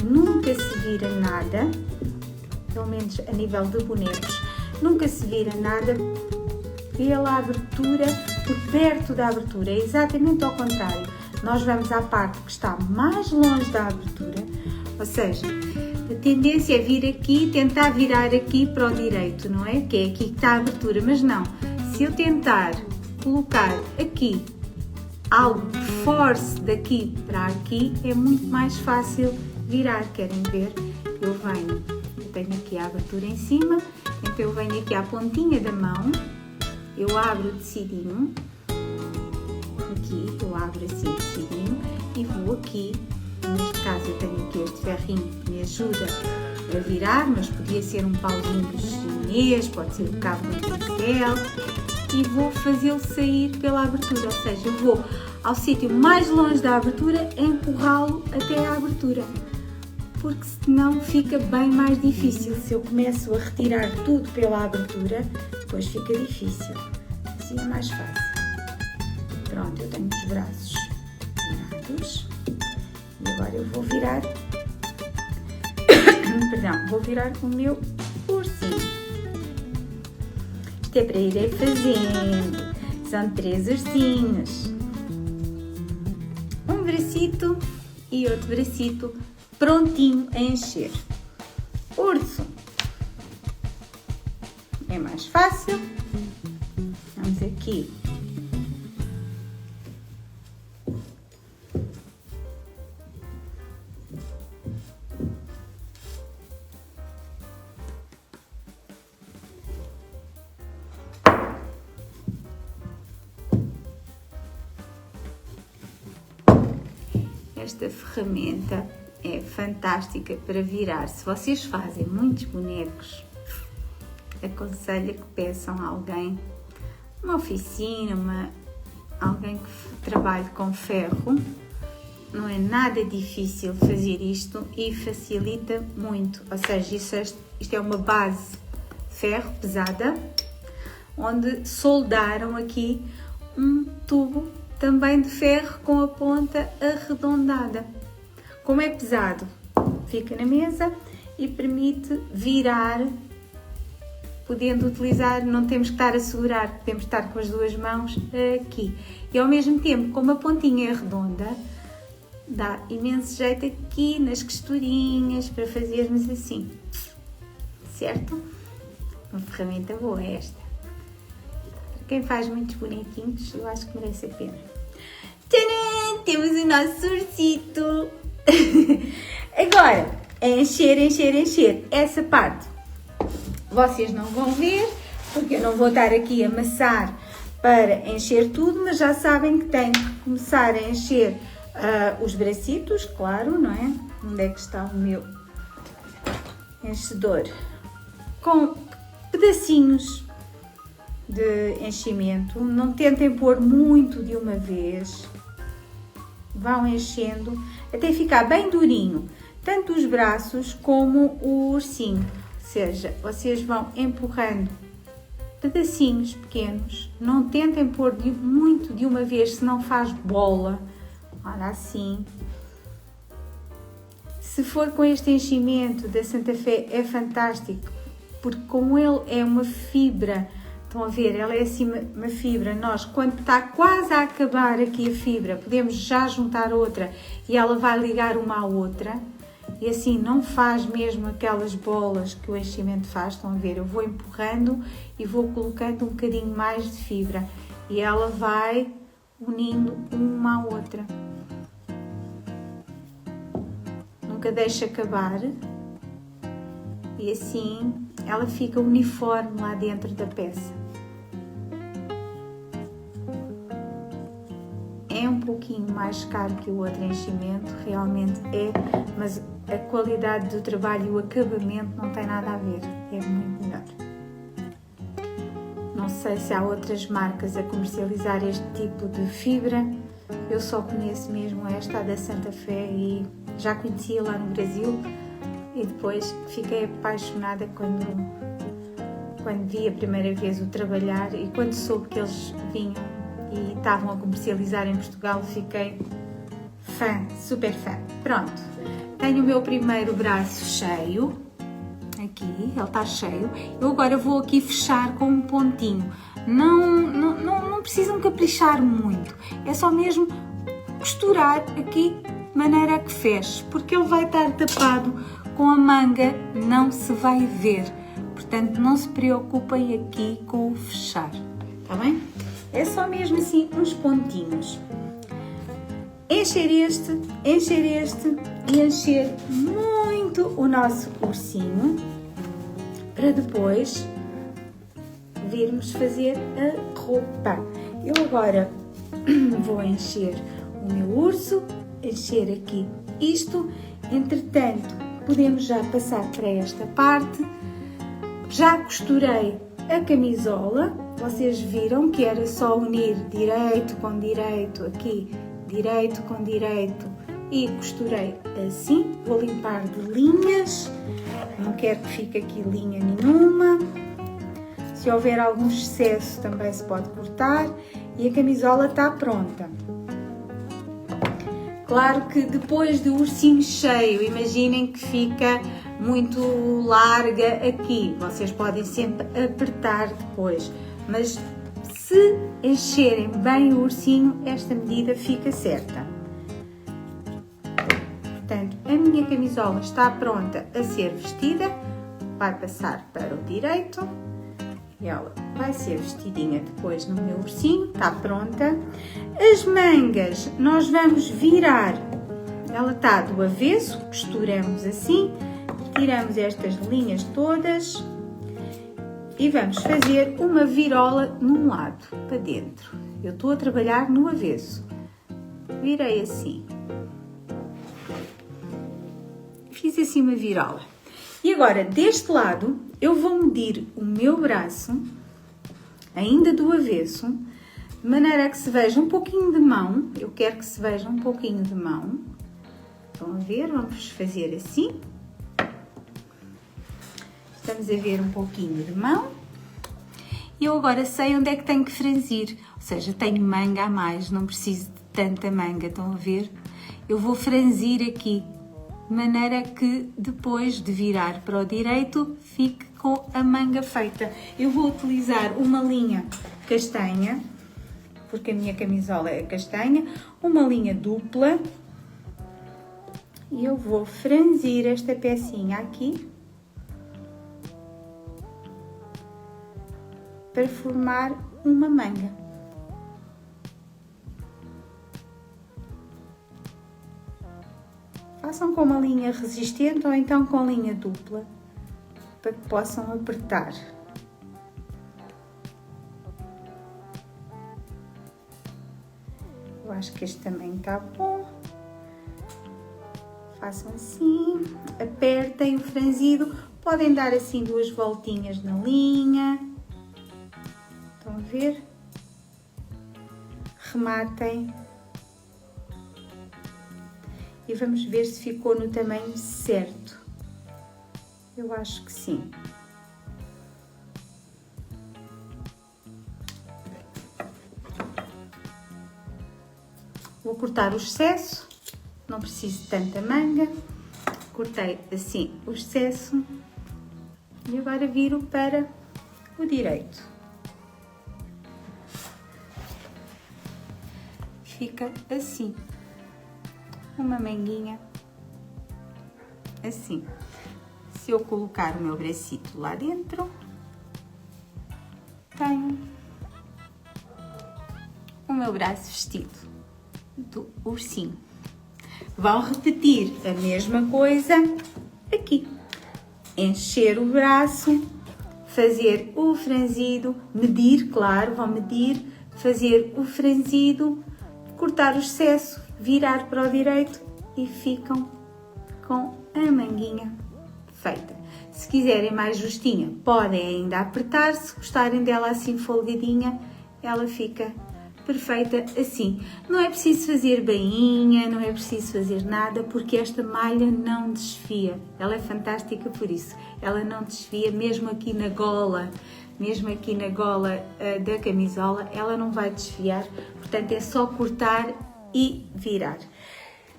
Nunca se vira nada, pelo menos a nível de bonecos, nunca se vira nada pela abertura, por perto da abertura, é exatamente ao contrário. Nós vamos à parte que está mais longe da abertura, ou seja, a tendência é vir aqui e tentar virar aqui para o direito, não é? Que é aqui que está a abertura, mas não. Se eu tentar colocar aqui algo que force daqui para aqui, é muito mais fácil virar. Querem ver? Eu tenho aqui a abertura em cima, então eu venho aqui à pontinha da mão, eu abro o tecidinho, aqui, eu abro assim o tecidinho e vou aqui. Neste caso eu tenho aqui este ferrinho que me ajuda a virar, mas podia ser um pauzinho chinês, pode ser o cabo de um pincel, e vou fazê-lo sair pela abertura, ou seja, eu vou ao sítio mais longe da abertura empurrá-lo até à abertura, porque senão fica bem mais difícil. Se eu começo a retirar tudo pela abertura, depois fica difícil, assim é mais fácil. Pronto, eu tenho os braços virados. E agora eu vou virar, vou virar o meu ursinho. Isto é para irem fazendo. São 3 ursinhos. Um bracito e outro bracito prontinho a encher. Urso. É mais fácil. Vamos aqui. Esta ferramenta é fantástica para virar. Se vocês fazem muitos bonecos, aconselho que peçam a alguém, uma oficina, alguém que trabalhe com ferro. Não é nada difícil fazer isto e facilita muito. Ou seja, isto é uma base de ferro pesada, onde soldaram aqui um tubo também de ferro com a ponta arredondada. Como é pesado, fica na mesa e permite virar podendo utilizar, não temos que estar a segurar, podemos estar com as duas mãos aqui. E ao mesmo tempo, como a pontinha é redonda, dá imenso jeito aqui nas costurinhas para fazermos assim, certo? Uma ferramenta boa esta. Para quem faz muitos bonequinhos, eu acho que merece a pena. Tcharam! Temos o nosso ursito! Agora, encher, encher, encher. Essa parte vocês não vão ver, porque eu não vou estar aqui a amassar para encher tudo, mas já sabem que tenho que começar a encher os bracitos, claro, não é? Onde é que está o meu enchedor? Com pedacinhos de enchimento. Não tentem pôr muito de uma vez. Vão enchendo até ficar bem durinho, tanto os braços como o ursinho. Ou seja, vocês vão empurrando pedacinhos pequenos. Não tentem pôr muito de uma vez, senão faz bola. Olha assim. Se for com este enchimento da Santa Fé é fantástico, porque como ele é uma fibra, estão a ver, ela é assim uma fibra, nós quando está quase a acabar aqui a fibra, podemos já juntar outra e ela vai ligar uma à outra e assim não faz mesmo aquelas bolas que o enchimento faz, estão a ver, eu vou empurrando e vou colocando um bocadinho mais de fibra e ela vai unindo uma à outra. Nunca deixa acabar e assim ela fica uniforme lá dentro da peça. É um pouquinho mais caro que o outro enchimento, realmente é, mas a qualidade do trabalho e o acabamento não tem nada a ver, é muito melhor. Não sei se há outras marcas a comercializar este tipo de fibra, eu só conheço mesmo esta, a da Santa Fé, e já conhecia lá no Brasil e depois fiquei apaixonada quando vi a primeira vez o trabalhar e quando soube que eles vinham e estavam a comercializar em Portugal, fiquei fã, super fã. Pronto, tenho o meu primeiro braço cheio, aqui, ele está cheio. Eu agora vou aqui fechar com um pontinho. Não precisam caprichar muito, é só mesmo costurar aqui de maneira a que feche, porque ele vai estar tapado com a manga, não se vai ver. Portanto, não se preocupem aqui com o fechar, está bem? É só mesmo assim uns pontinhos. Encher este e encher muito o nosso ursinho para depois virmos fazer a roupa. Eu agora vou encher o meu urso, encher aqui isto. Entretanto, podemos já passar para esta parte. Já costurei a camisola, vocês viram que era só unir direito com direito aqui, direito com direito e costurei assim. Vou limpar de linhas, não quero que fique aqui linha nenhuma. Se houver algum excesso também se pode cortar e a camisola está pronta. Claro que depois do ursinho cheio, imaginem que fica muito larga aqui. Vocês podem sempre apertar depois, mas se encherem bem o ursinho, esta medida fica certa. Portanto, a minha camisola está pronta a ser vestida, vai passar para o direito e ela vai ser vestidinha depois no meu ursinho, está pronta. As mangas nós vamos virar, ela está do avesso, costuramos assim, tiramos estas linhas todas e vamos fazer uma virola num lado, para dentro. Eu estou a trabalhar no avesso, virei assim, fiz assim uma virola. E agora, deste lado, eu vou medir o meu braço, ainda do avesso, de maneira a que se veja um pouquinho de mão. Eu quero que se veja um pouquinho de mão. Estão a ver? Vamos fazer assim. Estamos a ver um pouquinho de mão. E eu agora sei onde é que tenho que franzir. Ou seja, tenho manga a mais, não preciso de tanta manga. Estão a ver? Eu vou franzir aqui, de maneira que depois de virar para o direito, fique com a manga feita. Eu vou utilizar uma linha castanha, porque a minha camisola é castanha, uma linha dupla, e eu vou franzir esta pecinha aqui para formar uma manga. Façam com uma linha resistente ou então com linha dupla, para que possam apertar. Eu acho que este também está bom. Façam assim, apertem o franzido, podem dar assim 2 voltinhas na linha. Estão a ver? Rematem. E vamos ver se ficou no tamanho certo. Eu acho que sim. Vou cortar o excesso, não preciso de tanta manga. Cortei assim o excesso e agora viro para o direito. Fica assim. Uma manguinha assim. Se eu colocar o meu bracito lá dentro, tenho o meu braço vestido do ursinho. Vão repetir a mesma coisa aqui. Encher o braço, fazer o franzido, medir, claro, vão medir, fazer o franzido, cortar o excesso, virar para o direito e ficam com a manguinha feita. Se quiserem mais justinha, podem ainda apertar. Se gostarem dela assim folgadinha, ela fica perfeita assim. Não é preciso fazer bainha, não é preciso fazer nada, porque esta malha não desfia. Ela é fantástica por isso. Ela não desfia, mesmo aqui na gola. Mesmo aqui na gola da camisola, ela não vai desfiar. Portanto, é só cortar e virar.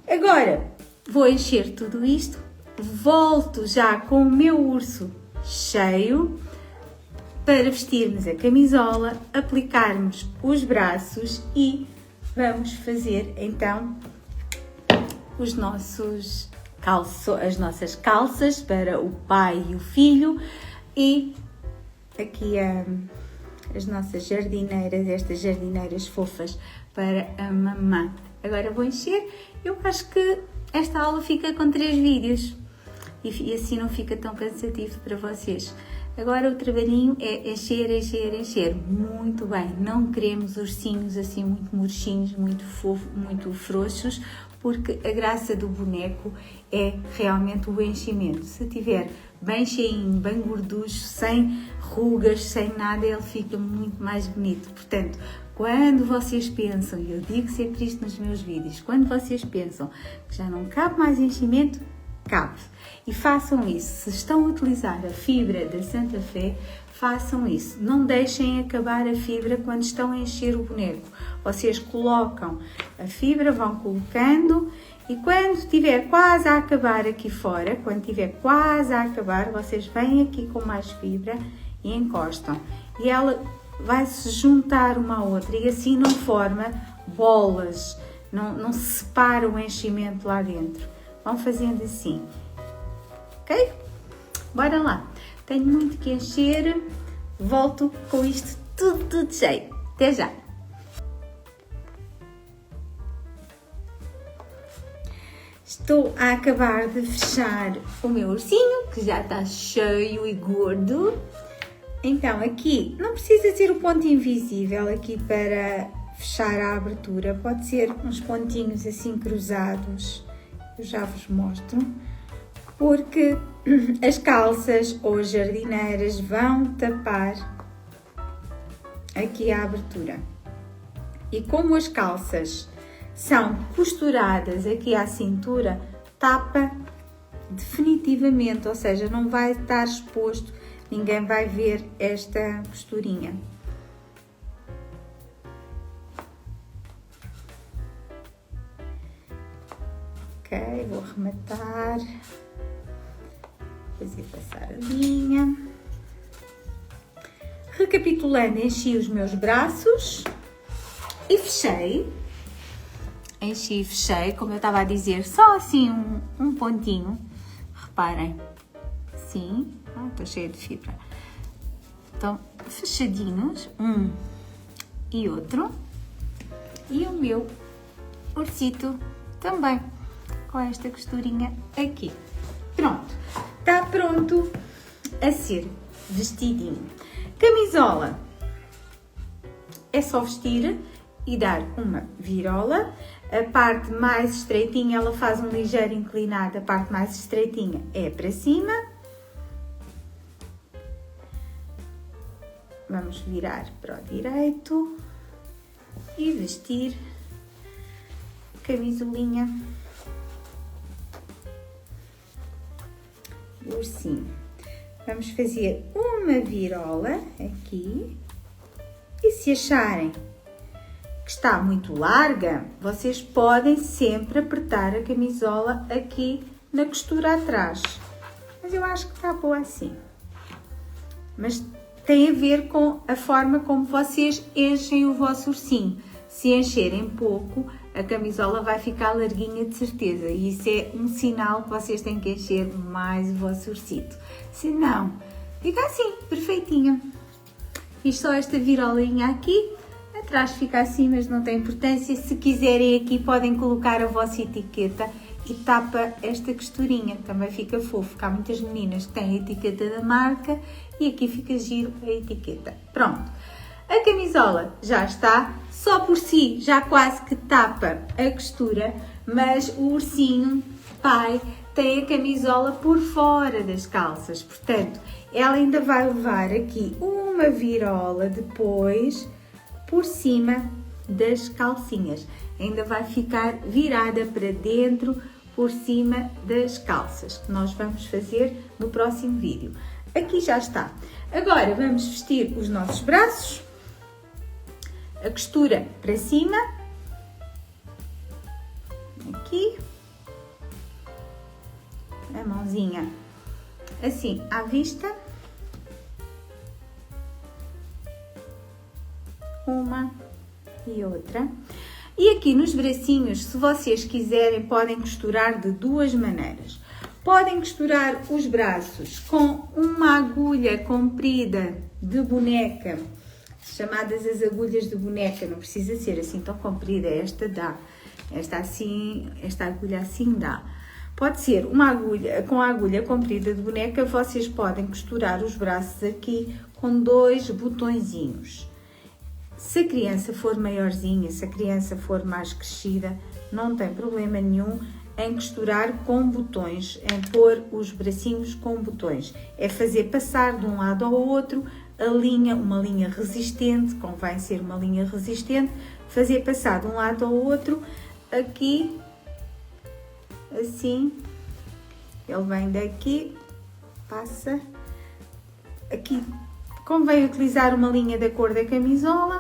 Agora, vou encher tudo isto. Volto já com o meu urso cheio para vestirmos a camisola, aplicarmos os braços e vamos fazer então as nossas calças para o pai e o filho e aqui as nossas jardineiras, estas jardineiras fofas para a mamã. Agora vou encher. Eu acho que esta aula fica com 3 vídeos e assim não fica tão cansativo para vocês. Agora o trabalhinho é encher, encher, encher. Muito bem, não queremos ursinhos assim muito murchinhos, muito fofos, muito frouxos, porque a graça do boneco é realmente o enchimento. Se tiver bem cheinho, bem gorducho, sem rugas, sem nada, ele fica muito mais bonito. Portanto, quando vocês pensam, e eu digo sempre isto nos meus vídeos, quando vocês pensam que já não cabe mais enchimento, cabe. E façam isso. Se estão a utilizar a fibra da Santa Fé, façam isso. Não deixem acabar a fibra quando estão a encher o boneco. Vocês colocam a fibra, vão colocando e quando estiver quase a acabar aqui fora, quando estiver quase a acabar, vocês vêm aqui com mais fibra e encostam. E ela vai se juntar uma à outra e assim não forma bolas, não se separa o enchimento lá dentro. Vão fazendo assim, ok? Bora lá. Tenho muito que encher, volto com isto tudo cheio. Até já! Estou a acabar de fechar o meu ursinho, que já está cheio e gordo. Então aqui, não precisa ser o ponto invisível aqui para fechar a abertura. Pode ser uns pontinhos assim cruzados. Eu já vos mostro. Porque as calças ou as jardineiras vão tapar aqui a abertura. E como as calças são costuradas aqui à cintura, tapa definitivamente, ou seja, não vai estar exposto, ninguém vai ver esta costurinha. Ok, vou arrematar, fazer passar a linha. Recapitulando, enchi os meus braços e fechei. Enchi e fechei, como eu estava a dizer, só assim um pontinho. Reparem, assim, estou cheia de fibra. Então, fechadinhos, um e outro. E o meu ursito também, com esta costurinha aqui. Pronto, está pronto a ser vestidinho. Camisola, é só vestir e dar uma virola. A parte mais estreitinha, ela faz um ligeiro inclinado, a parte mais estreitinha é para cima. Vamos virar para o direito e vestir camisolinha do ursinho. Vamos fazer uma virola aqui e se acharem que está muito larga, vocês podem sempre apertar a camisola aqui na costura atrás. Mas eu acho que está boa assim. Mas tem a ver com a forma como vocês enchem o vosso ursinho. Se encherem pouco, a camisola vai ficar larguinha de certeza. E isso é um sinal que vocês têm que encher mais o vosso ursito. Se não, fica assim, perfeitinho. Fiz só esta virolinha aqui. Atrás fica assim, mas não tem importância. Se quiserem aqui, podem colocar a vossa etiqueta e tapa esta costurinha. Também fica fofo, porque há muitas meninas que têm a etiqueta da marca e aqui fica giro a etiqueta. Pronto. A camisola já está, só por si já quase que tapa a costura, mas o ursinho pai tem a camisola por fora das calças, portanto, ela ainda vai levar aqui uma virola depois por cima das calcinhas. Ainda vai ficar virada para dentro por cima das calças, que nós vamos fazer no próximo vídeo. Aqui já está. Agora vamos vestir os nossos braços. A costura para cima, aqui, a mãozinha assim à vista, uma e outra. E aqui nos bracinhos, se vocês quiserem, podem costurar de duas maneiras. Podem costurar os braços com uma agulha comprida de boneca, chamadas as agulhas de boneca, não precisa ser assim tão comprida, esta dá, esta agulha assim dá. Pode ser uma agulha, com a agulha comprida de boneca, vocês podem costurar os braços aqui com 2 botõezinhos. Se a criança for maiorzinha, se a criança for mais crescida, não tem problema nenhum em costurar com botões, em pôr os bracinhos com botões. É fazer passar de um lado ao outro a linha, uma linha resistente, convém ser uma linha resistente, fazer passar de um lado ao outro, aqui, assim, ele vem daqui, passa, aqui, convém utilizar uma linha da cor da camisola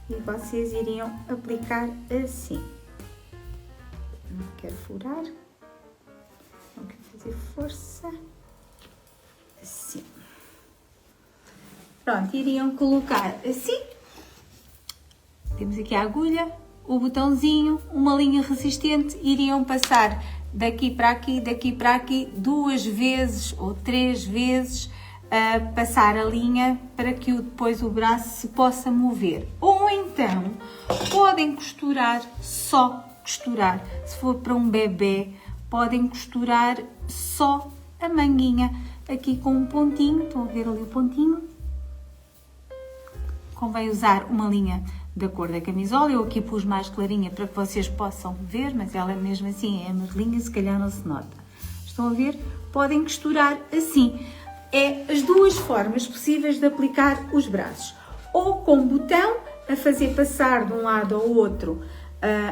e vocês iriam aplicar assim. Não quero furar, não quero fazer força, assim. Pronto, iriam colocar assim, temos aqui a agulha, o botãozinho, uma linha resistente, iriam passar daqui para aqui 2 vezes ou 3 vezes, a passar a linha para que depois o braço se possa mover. Ou então, podem costurar, só costurar, se for para um bebê, podem costurar só a manguinha, aqui com um pontinho, estão a ver ali o pontinho? Convém usar uma linha da cor da camisola, eu aqui pus mais clarinha para que vocês possam ver, mas ela é mesmo assim, é amarelinha, se calhar não se nota. Estão a ver? Podem costurar assim. É as duas formas possíveis de aplicar os braços. Ou com botão, a fazer passar de um lado ao outro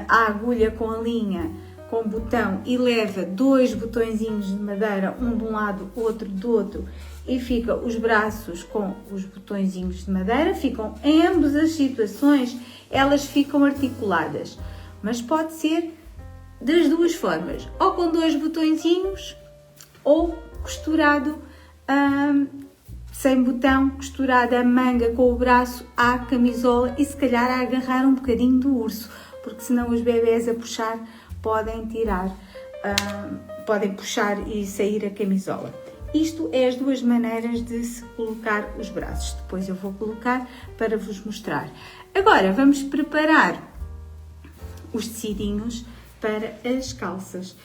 a agulha com a linha, com botão, e leva 2 botõezinhos de madeira, um de um lado, outro do outro, e fica os braços com os botõezinhos de madeira, ficam em ambas as situações, elas ficam articuladas, mas pode ser das duas formas, ou com 2 botõezinhos, ou costurado sem botão, costurada a manga com o braço à camisola e se calhar a agarrar um bocadinho do urso, porque senão os bebés a puxar podem tirar, podem puxar e sair a camisola. Isto é as duas maneiras de se colocar os braços. Depois eu vou colocar para vos mostrar. Agora vamos preparar os tecidinhos para as calças.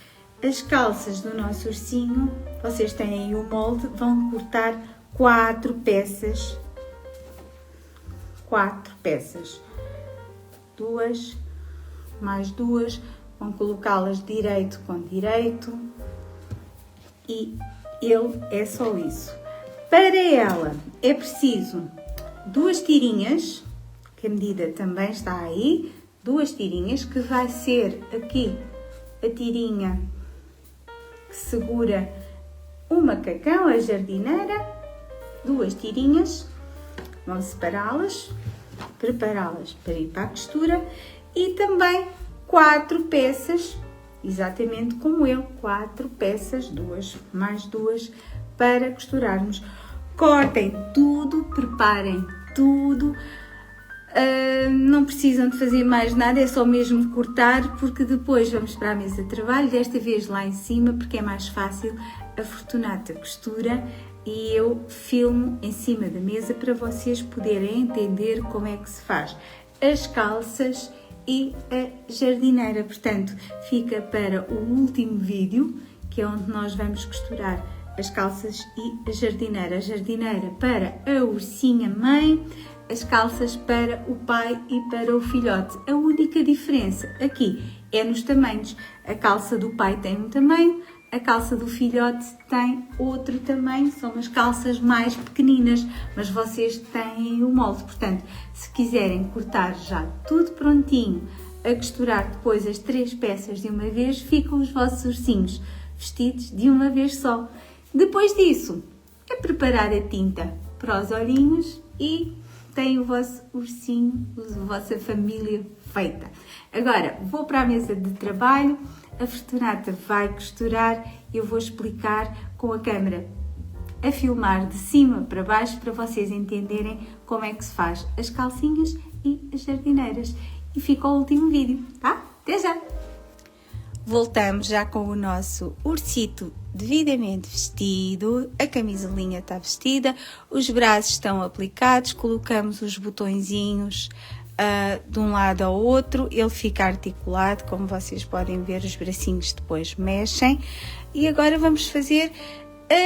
As calças do nosso ursinho, vocês têm aí o molde, vão cortar 4 peças. 4 peças. 2, mais 2, vão colocá-las direito com direito e ele é só isso. Para ela é preciso 2 tirinhas, que a medida também está aí, 2 tirinhas, que vai ser aqui a tirinha que segura o macacão, a jardineira, 2 tirinhas, vão separá-las, prepará-las para ir para a costura e também 4 peças, exatamente como eu, 4 peças, 2 mais 2, para costurarmos. Cortem tudo, preparem tudo, não precisam de fazer mais nada, é só mesmo cortar, porque depois vamos para a mesa de trabalho, desta vez lá em cima, porque é mais fácil. A Fortunata costura e eu filmo em cima da mesa para vocês poderem entender como é que se faz as calças e a jardineira. Portanto, fica para o último vídeo, que é onde nós vamos costurar as calças e a jardineira para a ursinha mãe, as calças para o pai e para o filhote. A única diferença aqui é nos tamanhos. A calça do pai tem um tamanho, a calça do filhote tem outro tamanho, são umas calças mais pequeninas, mas vocês têm o molde. Portanto, se quiserem cortar já tudo prontinho, a costurar depois as 3 peças de uma vez, ficam os vossos ursinhos vestidos de uma vez só. Depois disso, é preparar a tinta para os olhinhos e tem o vosso ursinho, a vossa família feita. Agora, vou para a mesa de trabalho, a Fortunata vai costurar e eu vou explicar com a câmera a filmar de cima para baixo para vocês entenderem como é que se faz as calcinhas e as jardineiras. E fica o último vídeo, tá? Até já! Voltamos já com o nosso ursito devidamente vestido, a camisolinha está vestida, os braços estão aplicados, colocamos os botõezinhos de um lado ao outro, ele fica articulado, como vocês podem ver, os bracinhos depois mexem. E agora vamos fazer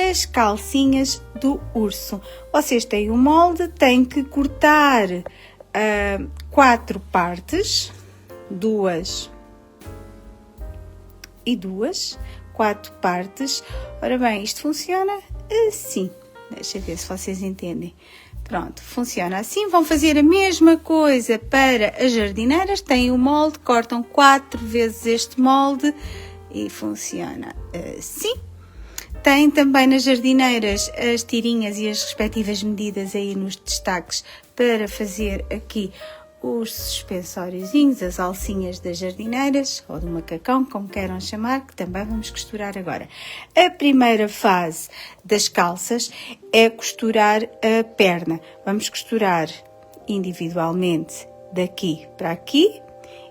as calcinhas do urso. Vocês têm o molde, têm que cortar 4 partes, 2 e 2, 4 partes. Ora bem, isto funciona assim, deixa eu ver se vocês entendem. Pronto, funciona assim. Vão fazer a mesma coisa para as jardineiras, têm o molde, cortam 4 vezes este molde e funciona assim. Tem também nas jardineiras as tirinhas e as respectivas medidas aí nos destaques para fazer aqui os suspensóriozinhos, as alcinhas das jardineiras ou do macacão, como queiram chamar, que também vamos costurar agora. A primeira fase das calças é costurar a perna. Vamos costurar individualmente daqui para aqui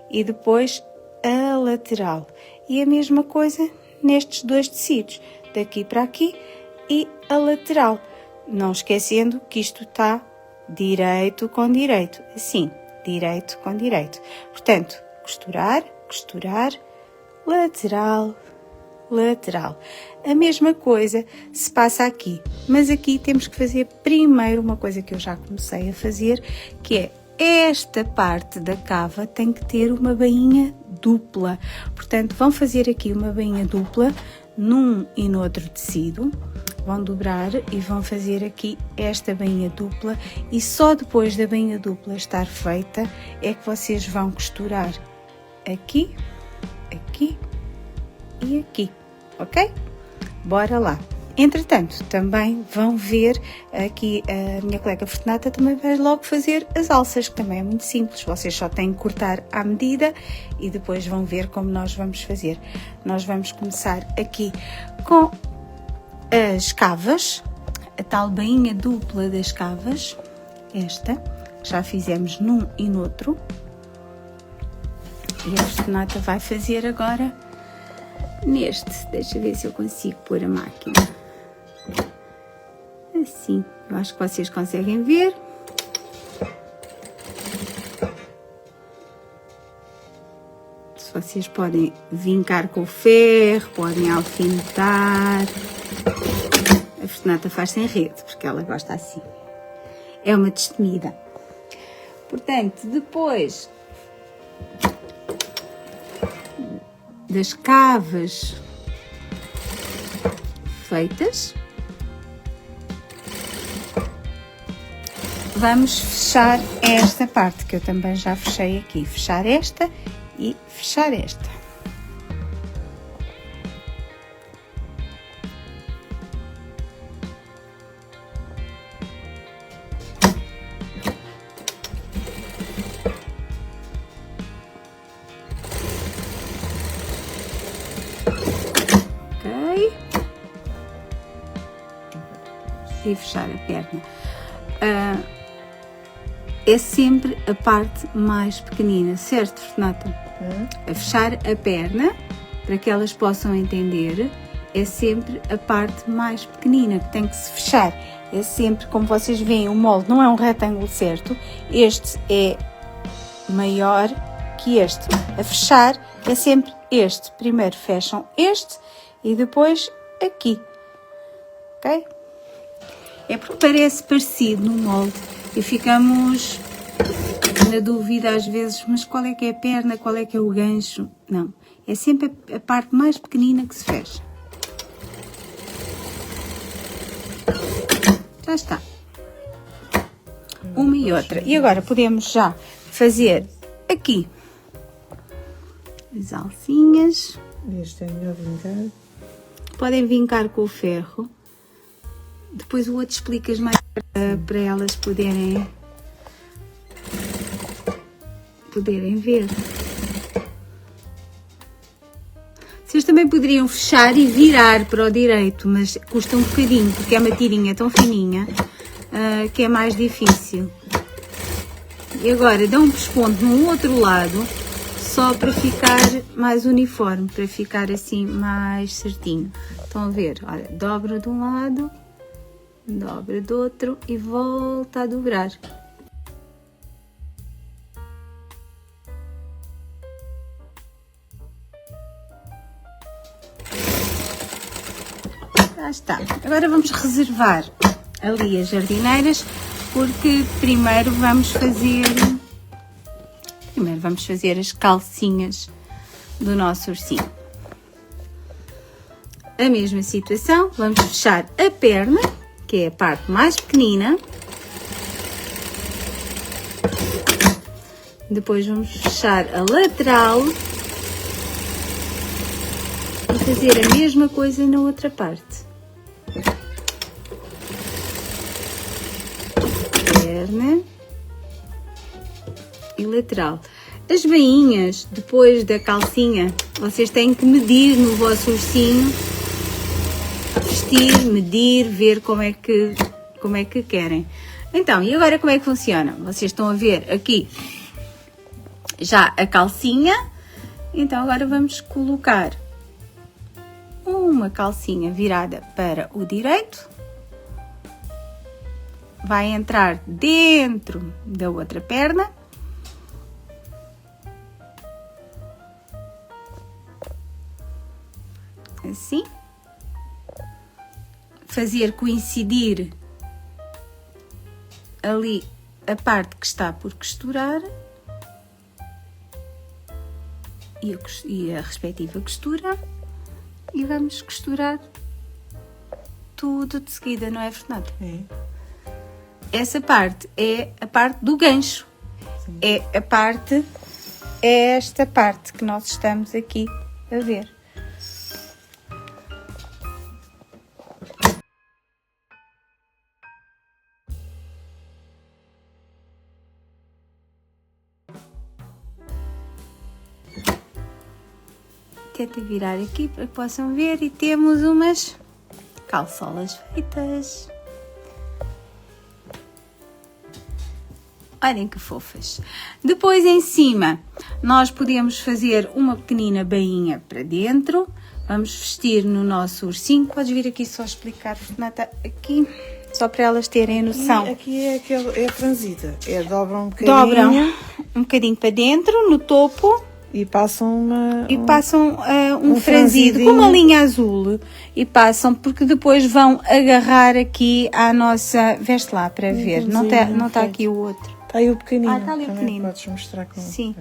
e depois a lateral. E a mesma coisa nestes 2 tecidos, daqui para aqui e a lateral. Não esquecendo que isto está direito com direito, assim. Direito com direito. Portanto, costurar, costurar, lateral, lateral. A mesma coisa se passa aqui, mas aqui temos que fazer primeiro uma coisa que eu já comecei a fazer, que é esta parte da cava tem que ter uma bainha dupla. Portanto, vão fazer aqui uma bainha dupla num e no outro tecido. Vão dobrar e vão fazer aqui esta bainha dupla e só depois da bainha dupla estar feita é que vocês vão costurar aqui, aqui e aqui, ok? Bora lá! Entretanto, também vão ver aqui a minha colega Fortunata também vai logo fazer as alças, que também é muito simples, vocês só têm que cortar à medida e depois vão ver como nós vamos fazer. Nós vamos começar aqui com as cavas. a tal bainha dupla das cavas, esta, que já fizemos num e no outro. E a Fortunata vai fazer agora neste. Deixa ver se eu consigo pôr a máquina. Assim, eu acho que vocês conseguem ver. Se vocês podem vincar com o ferro, podem alfinetar. A Fortunata faz sem rede, porque ela gosta assim. É uma destemida. Portanto, depois das cavas feitas, vamos fechar esta parte, que eu também já fechei aqui. Fechar esta e fechar esta. Ok. E fechar a perna. É sempre a parte mais pequenina, certo, Fortunata? A fechar a perna, para que elas possam entender, é sempre a parte mais pequenina que tem que se fechar. É sempre, como vocês veem, o molde não é um retângulo certo, este é maior que este. A fechar é sempre este. Primeiro fecham este e depois aqui, ok? É porque parece parecido no molde e ficamos na dúvida às vezes, mas qual é que é a perna, qual é que é o gancho? Não, é sempre a parte mais pequenina que se fecha. Já está. Uma e outra. E agora podemos já fazer aqui as alcinhas. Este é melhor vincar. Podem vincar com o ferro. Depois o outro explicas mais para elas poderem ver. Vocês também poderiam fechar e virar para o direito, mas custa um bocadinho, porque é uma tirinha tão fininha que é mais difícil. E agora dão um pesponto no outro lado, só para ficar mais uniforme, para ficar assim mais certinho. Estão a ver? Olha, dobro de um lado, dobra do outro e volta a dobrar. Já está. Agora vamos reservar ali as jardineiras, porque primeiro vamos fazer as calcinhas do nosso ursinho. A mesma situação, vamos fechar a perna, que é a parte mais pequenina. Depois vamos fechar a lateral e fazer a mesma coisa na outra parte. Perna e lateral. As bainhas, depois da calcinha, vocês têm que medir no vosso ursinho, vestir, medir, ver como é que querem. Então, e agora como é que funciona? Vocês estão a ver aqui já a calcinha. Então agora vamos colocar uma calcinha virada para o direito. Vai entrar dentro da outra perna. Assim. Fazer coincidir ali a parte que está por costurar e a respectiva costura, e vamos costurar tudo de seguida, não é, Fernando? É. Essa parte é a parte do gancho. Sim. É esta parte que nós estamos aqui a ver. Tenta virar aqui para que possam ver, e temos umas calçolas feitas. Olhem que fofas. Depois em cima nós podemos fazer uma pequenina bainha para dentro. Vamos vestir no nosso ursinho. Podes vir aqui só explicar, Renata, aqui, só para elas terem a noção. Aqui é franzida. Dobram um bocadinho. Dobram um bocadinho para dentro, no topo. E passam um franzido com uma linha azul. E passam, porque depois vão agarrar aqui à nossa... Veste lá para ver. Não está aqui o outro. Está aí o pequenino. Está ali o pequenino. Podes mostrar como. Sim.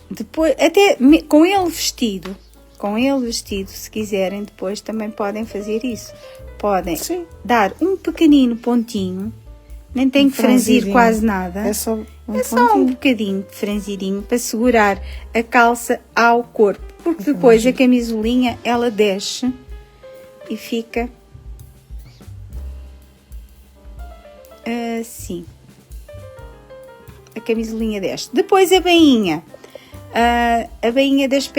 Depois, até com ele vestido, se quiserem, depois também podem fazer isso. Podem dar um pequenino pontinho, nem tem que franzir quase nada. É só um bocadinho de franzidinho para segurar a calça ao corpo, porque depois a camisolinha ela desce e fica assim. A camisolinha desce. Depois a bainha. A bainha das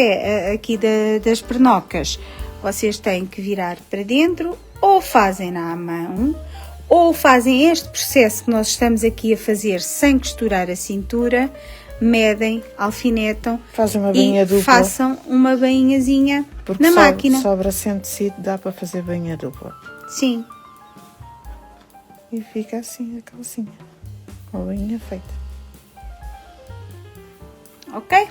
aqui das pernocas, vocês têm que virar para dentro, ou fazem à mão, ou fazem este processo que nós estamos aqui a fazer sem costurar a cintura, medem, alfinetam, fazem uma bainha dupla. Façam uma bainhazinha porque na máquina. Sobra sem tecido, dá para fazer bainha dupla. Sim. E fica assim a calcinha, com a bainha feita. Ok?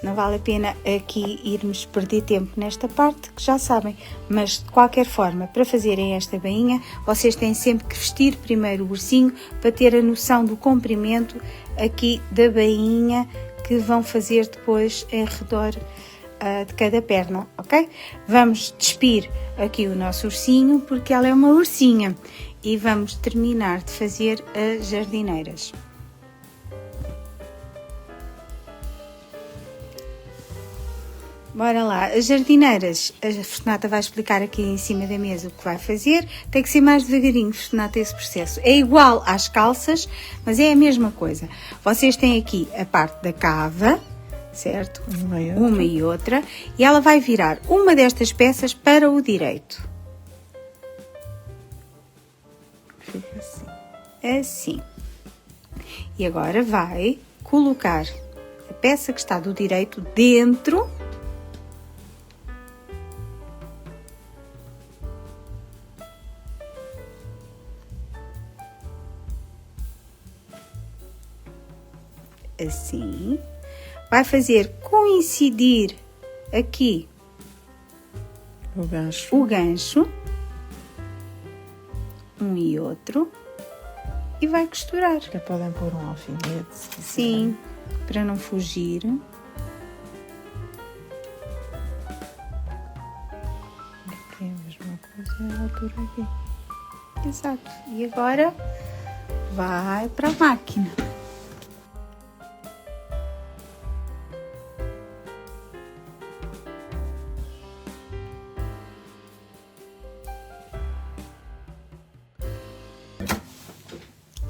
Não vale a pena aqui irmos perder tempo nesta parte, que já sabem. Mas, de qualquer forma, para fazerem esta bainha, vocês têm sempre que vestir primeiro o ursinho para ter a noção do comprimento aqui da bainha que vão fazer depois em redor de cada perna, ok? Vamos despir aqui o nosso ursinho, porque ela é uma ursinha. E vamos terminar de fazer as jardineiras. Bora lá, as jardineiras, a Fortunata vai explicar aqui em cima da mesa o que vai fazer. Tem que ser mais devagarinho, Fortunata, esse processo. É igual às calças, mas é a mesma coisa. Vocês têm aqui a parte da cava, certo? Uma e outra. E ela vai virar uma destas peças para o direito. Fica assim. Assim. E agora vai colocar a peça que está do direito dentro... assim, vai fazer coincidir aqui o gancho, um e outro, e vai costurar. Já podem pôr um alfinete. Sim, para não fugir. Aqui é a mesma coisa, é a altura aqui. Exato. E agora vai para a máquina.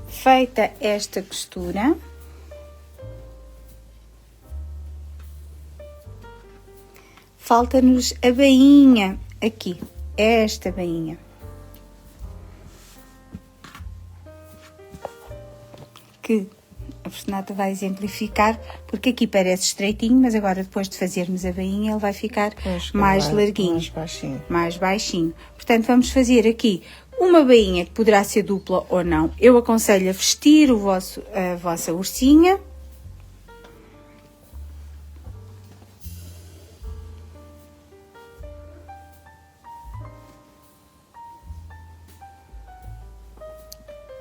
Feita esta costura, falta-nos a bainha aqui, esta bainha. Que a Fortunata vai exemplificar, porque aqui parece estreitinho, mas agora depois de fazermos a bainha ele vai ficar mais larguinho, mais baixinho. Portanto, vamos fazer aqui uma bainha que poderá ser dupla ou não. Eu aconselho a vestir a vossa ursinha.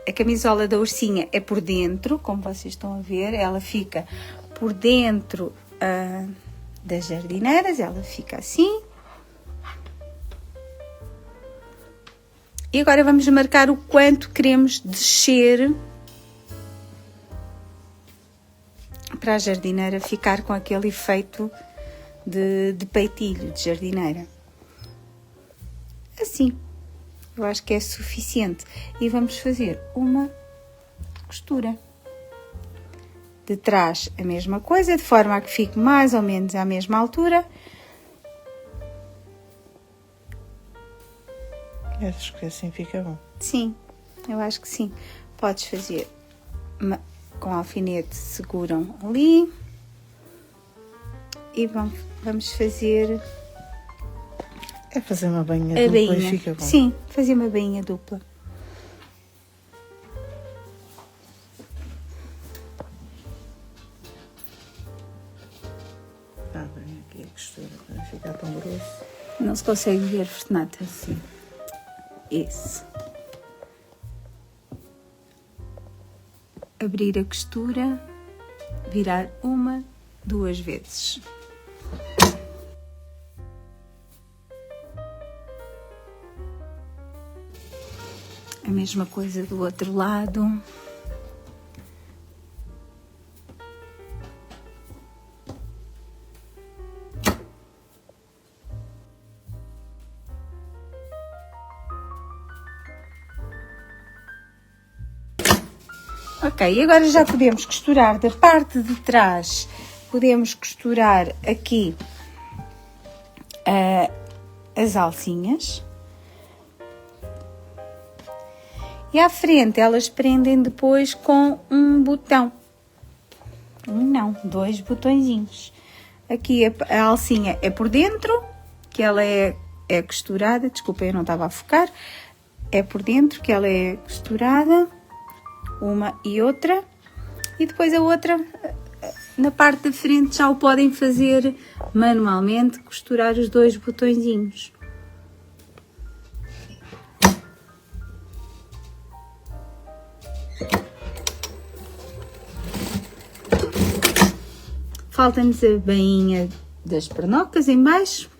A camisola da ursinha é por dentro, como vocês estão a ver, ela fica por dentro das jardineiras, ela fica assim. E agora vamos marcar o quanto queremos descer para a jardineira ficar com aquele efeito de peitilho de jardineira. Assim, eu acho que é suficiente. E vamos fazer uma costura de trás a mesma coisa, de forma a que fique mais ou menos à mesma altura. Acho que assim fica bom. Sim, eu acho que sim. Podes fazer com alfinete, seguram ali. E vamos fazer É fazer uma bainha a dupla bainha. e fica bom. Sim, fazer uma bainha dupla. Está bem aqui a costura para não ficar tão grosso. Não se consegue ver, Fortunata? Sim. Isso. Abrir a costura, virar 1, 2 vezes. A mesma coisa do outro lado. Ok, e agora já podemos costurar da parte de trás, podemos costurar aqui as alcinhas. E à frente elas prendem depois com um botão. Não, 2 botõezinhos. Aqui a alcinha é por dentro, que ela é costurada. Desculpa, eu não estava a focar. É por dentro que ela é costurada. Uma e outra. E depois a outra, na parte da frente, já o podem fazer manualmente, costurar os 2 botõezinhos. Falta-nos a bainha das pernocas em baixo.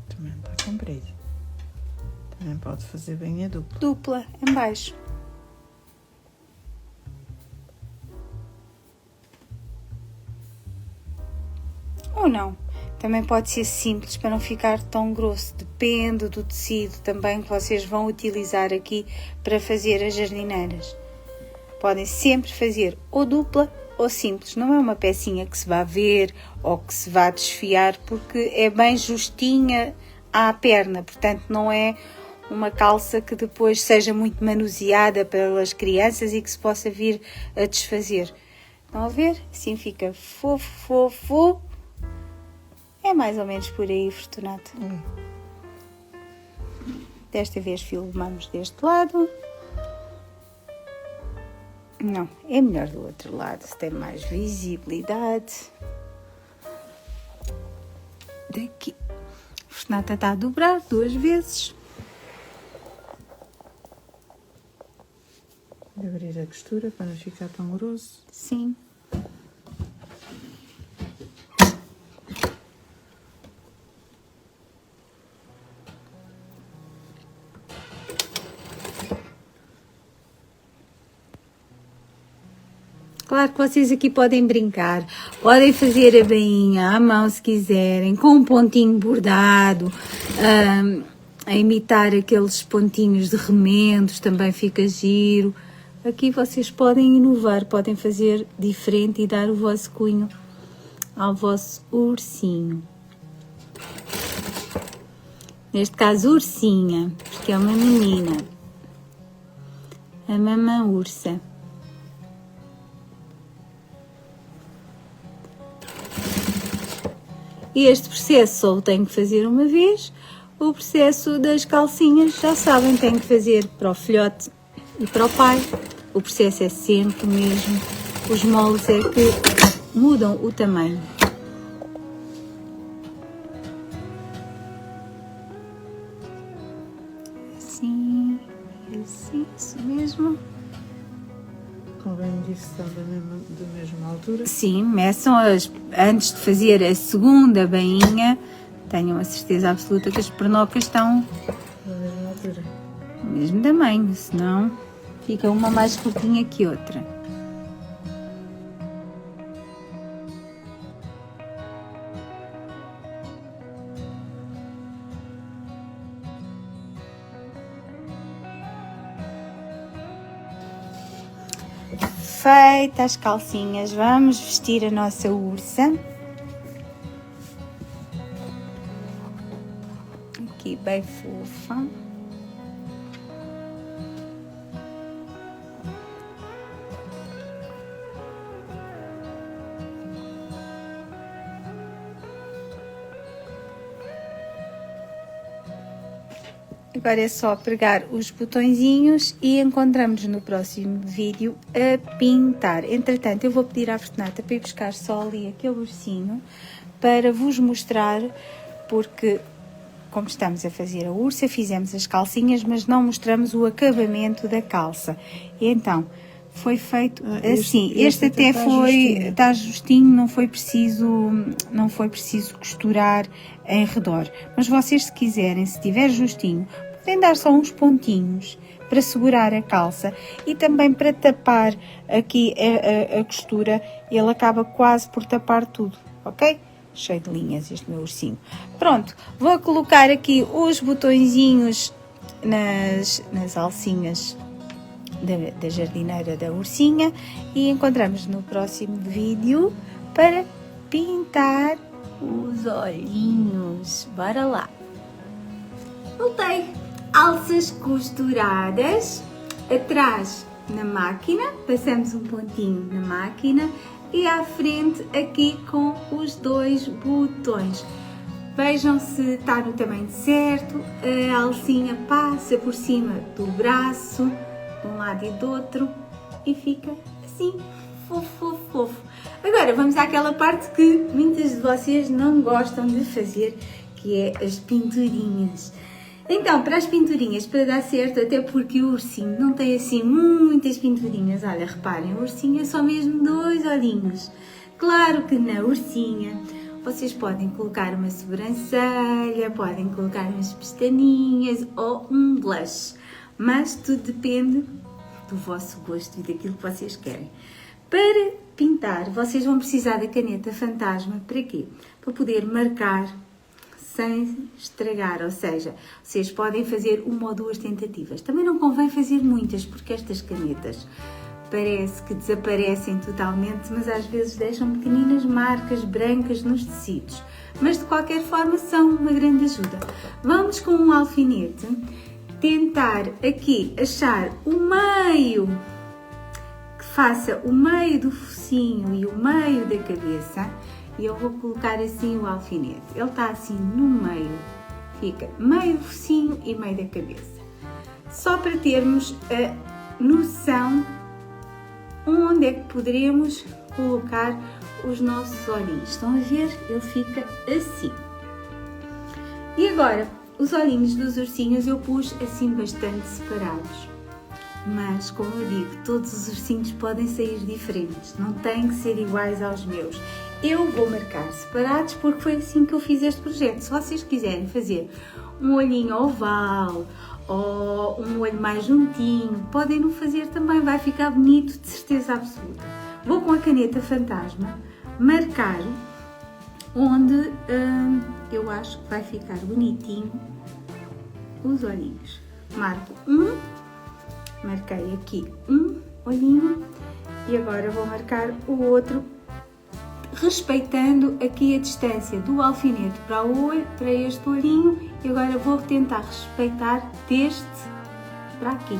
Também está comprido. Também pode fazer bainha dupla. Dupla em baixo. Ou não. Também pode ser simples para não ficar tão grosso. Depende do tecido também que vocês vão utilizar aqui para fazer as jardineiras. Podem sempre fazer ou dupla ou simples. Não é uma pecinha que se vá ver ou que se vá desfiar, porque é bem justinha à perna. Portanto, não é uma calça que depois seja muito manuseada pelas crianças e que se possa vir a desfazer. Estão a ver? Assim fica fofo, fofo. É mais ou menos por aí, Fortunato. Desta vez filmamos deste lado. Não, é melhor do outro lado, se tem mais visibilidade. Daqui. A Fortunata está a dobrar 2 vezes. E abrir a costura para não ficar tão grosso. Sim. Claro que vocês aqui podem brincar, podem fazer a bainha à mão se quiserem, com um pontinho bordado, a imitar aqueles pontinhos de remendos, também fica giro. Aqui vocês podem inovar, podem fazer diferente e dar o vosso cunho ao vosso ursinho. Neste caso, ursinha, porque é uma menina, a mamã ursa. E este processo só o tenho que fazer uma vez. O processo das calcinhas, já sabem, tem que fazer para o filhote e para o pai. O processo é sempre o mesmo. Os moldes é que mudam o tamanho. Assim, assim, isso mesmo. Convém disso estar da mesma altura. Sim, meçam antes de fazer a segunda bainha, tenham a certeza absoluta que as pernocas estão do mesmo tamanho, senão fica uma mais curtinha que outra. Feitas as calcinhas, vamos vestir a nossa ursa. Aqui bem fofa. Agora é só pregar os botõezinhos e encontramos no próximo vídeo a pintar. Entretanto, eu vou pedir à Fortunata para ir buscar só ali aquele ursinho para vos mostrar, porque como estamos a fazer a ursa, fizemos as calcinhas, mas não mostramos o acabamento da calça. E então, foi feito assim. Este até está justinho, não foi preciso costurar em redor. Mas vocês, se quiserem, se tiver justinho, podem dar só uns pontinhos para segurar a calça e também para tapar aqui a costura. Ele acaba quase por tapar tudo, ok? Cheio de linhas este meu ursinho. Pronto, vou colocar aqui os botõezinhos nas alcinhas da jardineira da ursinha e encontramos no próximo vídeo para pintar os olhinhos. Bora lá! Voltei! Alças costuradas, atrás na máquina, passamos um pontinho na máquina e à frente aqui com os dois botões. Vejam se está no tamanho certo, a alcinha passa por cima do braço, de um lado e do outro, e fica assim, fofo, fofo, fofo. Agora vamos àquela parte que muitas de vocês não gostam de fazer, que é as pinturinhas. Então, para as pinturinhas, para dar certo, até porque o ursinho não tem assim muitas pinturinhas, olha, reparem, o ursinho é só mesmo 2 olhinhos. Claro que na ursinha vocês podem colocar uma sobrancelha, podem colocar umas pestaninhas ou um blush, mas tudo depende do vosso gosto e daquilo que vocês querem. Para pintar, vocês vão precisar da caneta fantasma, para quê? Para poder marcar sem estragar, ou seja, vocês podem fazer 1 ou 2 tentativas. Também não convém fazer muitas, porque estas canetas parece que desaparecem totalmente, mas às vezes deixam pequeninas marcas brancas nos tecidos. Mas de qualquer forma são uma grande ajuda. Vamos com um alfinete tentar aqui achar o meio, que faça o meio do focinho e o meio da cabeça. E eu vou colocar assim o alfinete. Ele está assim no meio, fica meio do focinho e meio da cabeça. Só para termos a noção onde é que poderemos colocar os nossos olhinhos. Estão a ver? Ele fica assim. E agora, os olhinhos dos ursinhos eu pus assim bastante separados. Mas, como eu digo, todos os ursinhos podem sair diferentes, não têm que ser iguais aos meus. Eu vou marcar separados porque foi assim que eu fiz este projeto. Se vocês quiserem fazer um olhinho oval ou um olho mais juntinho, podem não fazer também, vai ficar bonito, de certeza absoluta. Vou com a caneta fantasma marcar onde eu acho que vai ficar bonitinho os olhinhos. Marco marquei aqui um olhinho e agora vou marcar o outro, respeitando aqui a distância do alfinete para o olho, para este olhinho, e agora vou tentar respeitar deste para aqui,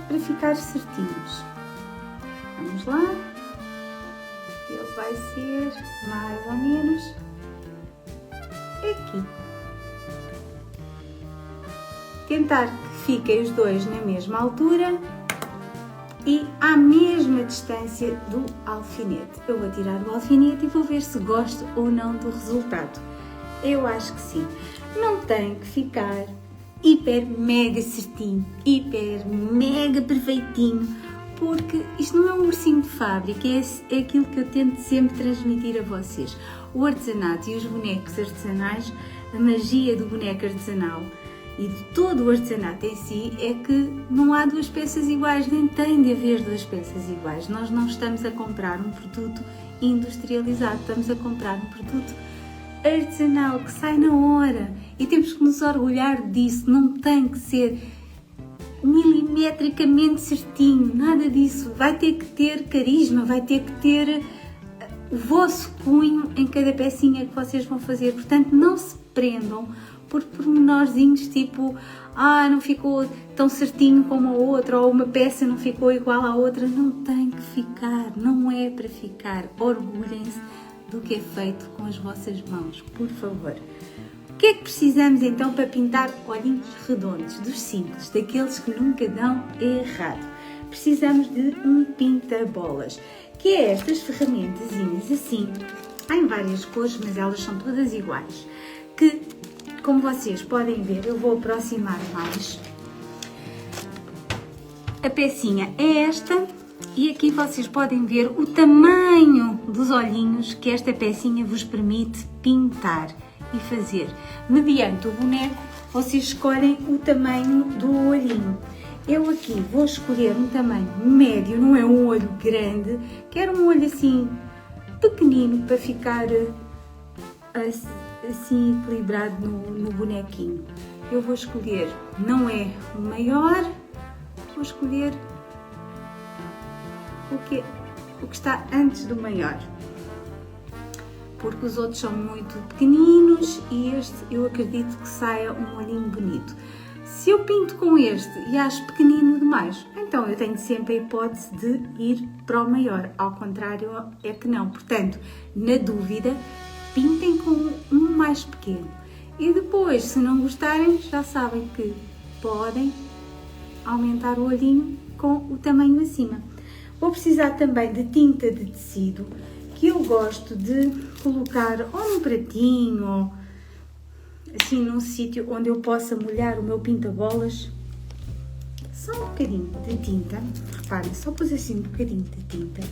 para ficar certinhos. Vamos lá, ele vai ser mais ou menos aqui. Tentar que fiquem os dois na mesma altura e à mesma distância do alfinete. Eu vou tirar o alfinete e vou ver se gosto ou não do resultado. Eu acho que sim. Não tem que ficar hiper mega certinho, hiper mega perfeitinho, porque isto não é um ursinho de fábrica, é aquilo que eu tento sempre transmitir a vocês. O artesanato e os bonecos artesanais, a magia do boneco artesanal e de todo o artesanato em si é que não há duas peças iguais, nem tem de haver duas peças iguais. Nós não estamos a comprar um produto industrializado, estamos a comprar um produto artesanal que sai na hora e temos que nos orgulhar disso. Não tem que ser milimetricamente certinho, nada disso. Vai ter que ter carisma, vai ter que ter o vosso cunho em cada pecinha que vocês vão fazer. Portanto, não se prendam por pormenorzinhos tipo não ficou tão certinho como a outra, ou uma peça não ficou igual à outra. Não tem que ficar, não é para ficar. Orgulhem-se do que é feito com as vossas mãos, por favor. O que é que precisamos então para pintar olhinhos redondos, dos simples, daqueles que nunca dão errado? Precisamos de um pinta-bolas, que é estas ferramentazinhas assim, há em várias cores, mas elas são todas iguais, que, como vocês podem ver, eu vou aproximar mais. A pecinha é esta e aqui vocês podem ver o tamanho dos olhinhos que esta pecinha vos permite pintar e fazer. Mediante o boneco, vocês escolhem o tamanho do olhinho. Eu aqui vou escolher um tamanho médio, não é um olho grande, quero um olho assim pequenino para ficar assim equilibrado no bonequinho. Eu vou escolher, não é o maior, vou escolher o que está antes do maior, porque os outros são muito pequeninos e este eu acredito que saia um olhinho bonito. Se eu pinto com este e acho pequenino demais, então eu tenho sempre a hipótese de ir para o maior, ao contrário é que não. Portanto, na dúvida, pintem com um mais pequeno e depois, se não gostarem, já sabem que podem aumentar o olhinho com o tamanho acima. Vou precisar também de tinta de tecido, que eu gosto de colocar ou num pratinho, ou assim num sítio onde eu possa molhar o meu pinta-bolas. Só um bocadinho de tinta, reparem, só pus assim um bocadinho de tinta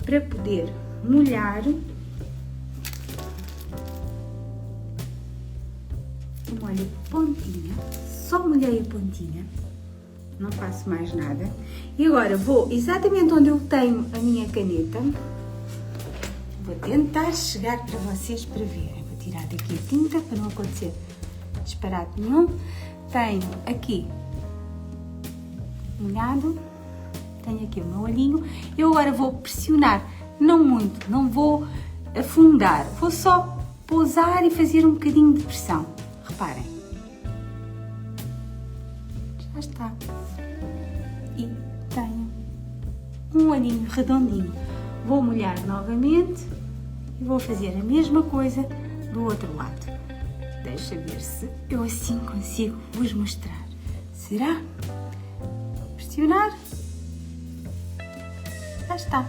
para poder molhar. Molho a pontinha, só molhei a pontinha, não faço mais nada. E agora vou exatamente onde eu tenho a minha caneta, vou tentar chegar para vocês para verem. Vou tirar daqui a tinta para não acontecer disparate nenhum. Tenho aqui molhado, tenho aqui o meu olhinho. Eu agora vou pressionar, não muito, não vou afundar, vou só pousar e fazer um bocadinho de pressão. Reparem, já está. E tenho um olhinho redondinho. Vou molhar novamente e vou fazer a mesma coisa do outro lado. Deixa ver se eu assim consigo vos mostrar. Será? Vou pressionar. Já está.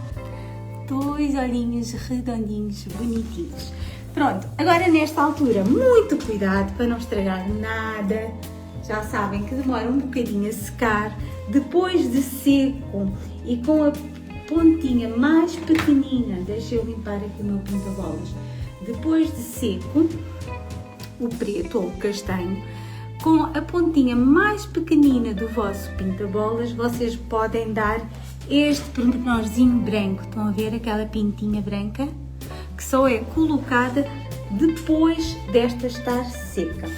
2 olhinhos redondinhos, bonitinhos. Pronto, agora nesta altura, muito cuidado para não estragar nada. Já sabem que demora um bocadinho a secar. Depois de seco e com a pontinha mais pequenina, deixa eu limpar aqui o meu pinta-bolas. Depois de seco, o preto ou o castanho, com a pontinha mais pequenina do vosso pinta-bolas, vocês podem dar este pormenorzinho branco. Estão a ver aquela pintinha branca? Que só é colocada depois desta estar seca.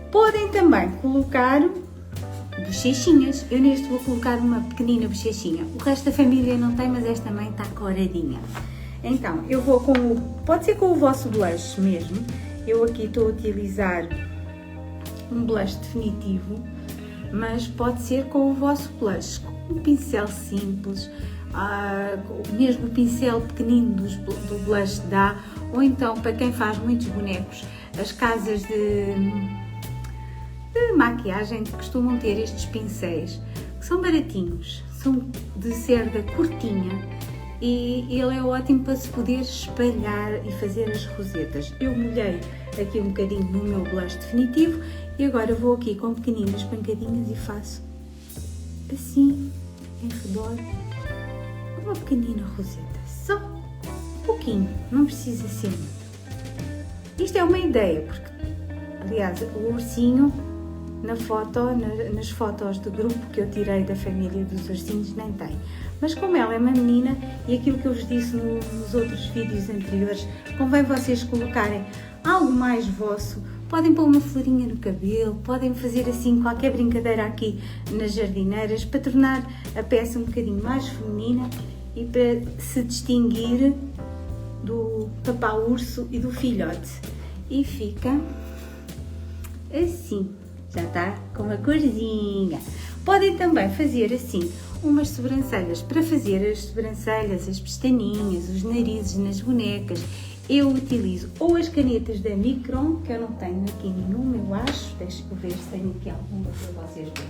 Podem também colocar bochechinhas. Eu neste vou colocar uma pequenina bochechinha. O resto da família não tem, mas esta também está coloradinha. Então, eu vou com pode ser com o vosso blush mesmo. Eu aqui estou a utilizar um blush definitivo, mas pode ser com o vosso blush, com um pincel simples, mesmo o pincel pequenino do blush dá, ou então para quem faz muitos bonecos, as casas de maquiagem costumam ter estes pincéis, que são baratinhos, são de cerda curtinha e ele é ótimo para se poder espalhar e fazer as rosetas. Eu molhei aqui um bocadinho no meu blush definitivo e agora vou aqui com pequeninas pancadinhas e faço assim, em redor, uma pequenina roseta, só um pouquinho, não precisa ser muito. Isto é uma ideia, porque, aliás, o ursinho nas fotos de grupo que eu tirei da família dos ursinhos nem tem. Mas como ela é uma menina, e aquilo que eu vos disse nos outros vídeos anteriores, convém vocês colocarem algo mais vosso. Podem pôr uma florinha no cabelo, podem fazer assim qualquer brincadeira aqui nas jardineiras para tornar a peça um bocadinho mais feminina e para se distinguir do papá urso e do filhote. E fica assim, já está com uma corzinha. Podem também fazer assim umas sobrancelhas, para fazer as sobrancelhas, as pestaninhas, os narizes nas bonecas. Eu utilizo ou as canetas da Micron, que eu não tenho aqui nenhuma, eu acho. Deixa eu ver se tenho aqui alguma para vocês verem.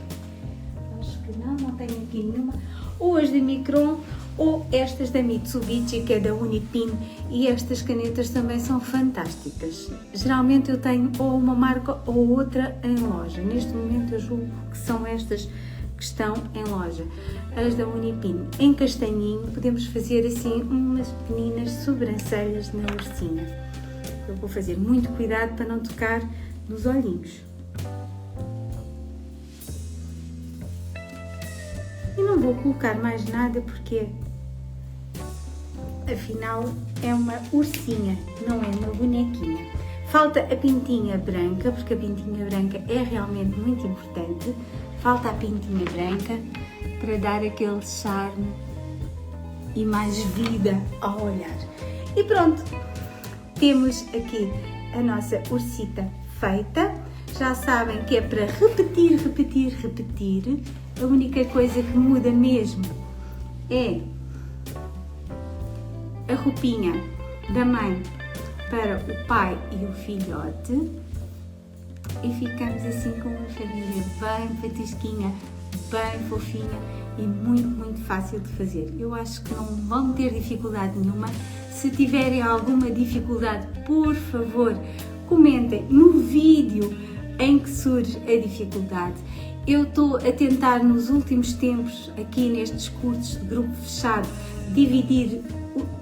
Acho que não tenho aqui nenhuma. Ou as da Micron, ou estas da Mitsubishi, que é da Unipin. E estas canetas também são fantásticas. Geralmente eu tenho ou uma marca ou outra em loja. Neste momento eu julgo que são estas que estão em loja. As da Unipin em castanhinho, podemos fazer assim umas pequeninas sobrancelhas na ursinha. Eu vou fazer muito cuidado para não tocar nos olhinhos. E não vou colocar mais nada porque afinal é uma ursinha, não é uma bonequinha. Falta a pintinha branca, porque a pintinha branca é realmente muito importante. Falta a pintinha branca para dar aquele charme e mais vida ao olhar. E pronto, temos aqui a nossa ursita feita. Já sabem que é para repetir, repetir, repetir. A única coisa que muda mesmo é a roupinha da mãe para o pai e o filhote. E ficamos assim com uma família bem patisquinha, bem fofinha e muito, muito fácil de fazer. Eu acho que não vão ter dificuldade nenhuma. Se tiverem alguma dificuldade, por favor, comentem no vídeo em que surge a dificuldade. Eu estou a tentar nos últimos tempos, aqui nestes cursos de grupo fechado, dividir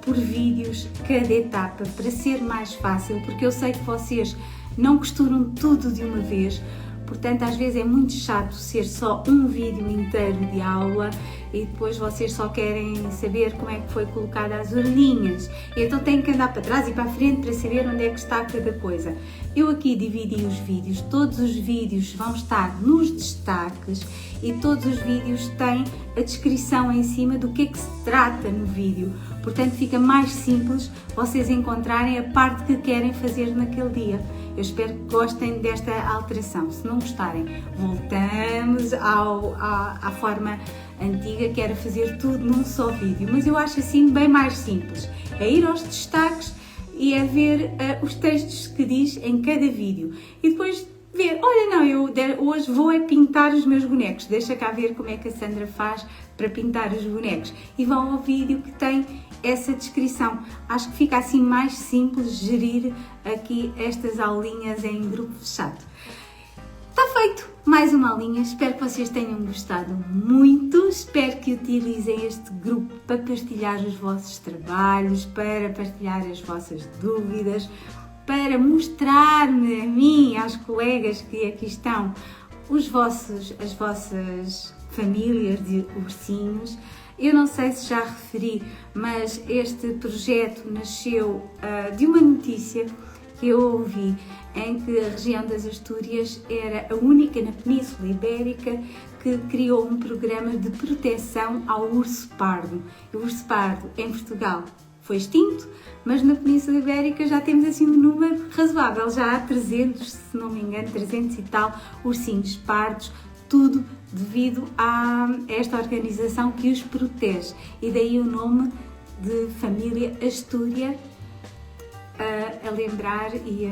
por vídeos cada etapa para ser mais fácil, porque eu sei que vocês não costuram tudo de uma vez, portanto às vezes é muito chato ser só um vídeo inteiro de aula e depois vocês só querem saber como é que foi colocada as orelhinhas, então têm que andar para trás e para a frente para saber onde é que está cada coisa. Eu aqui dividi os vídeos, todos os vídeos vão estar nos destaques e todos os vídeos têm a descrição em cima do que é que se trata no vídeo, portanto fica mais simples vocês encontrarem a parte que querem fazer naquele dia. Eu espero que gostem desta alteração. Se não gostarem, voltamos à forma antiga, que era fazer tudo num só vídeo. Mas eu acho assim bem mais simples. É ir aos destaques e é ver os textos que diz em cada vídeo. E depois ver, olha não, eu hoje vou pintar os meus bonecos. Deixa cá ver como é que a Sandra faz para pintar os bonecos. E vão ao vídeo que tem essa descrição. Acho que fica assim mais simples gerir aqui estas aulinhas em grupo fechado. Está feito mais uma aulinha, espero que vocês tenham gostado muito, espero que utilizem este grupo para partilhar os vossos trabalhos, para partilhar as vossas dúvidas, para mostrar-me a mim, aos colegas que aqui estão, as vossas famílias de ursinhos. Eu não sei se já referi, mas este projeto nasceu de uma notícia que eu ouvi em que a região das Astúrias era a única na Península Ibérica que criou um programa de proteção ao urso pardo. O urso pardo em Portugal foi extinto, mas na Península Ibérica já temos assim um número razoável, já há 300, se não me engano, 300 e tal ursinhos pardos, tudo devido a esta organização que os protege. E daí o nome de Família Astúria, a lembrar e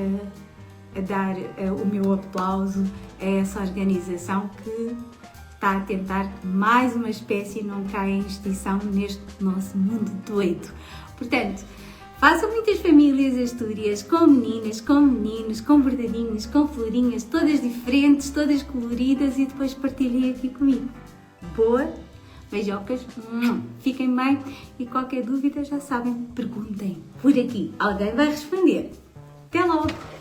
a dar o meu aplauso a essa organização que está a tentar que mais uma espécie não caia em extinção neste nosso mundo doido. Portanto, façam muitas famílias astúrias, com meninas, com meninos, com bordadinhos, com florinhas, todas diferentes, todas coloridas, e depois partilhem aqui comigo. Boa? Beijocas, fiquem bem e qualquer dúvida já sabem, perguntem por aqui, alguém vai responder. Até logo!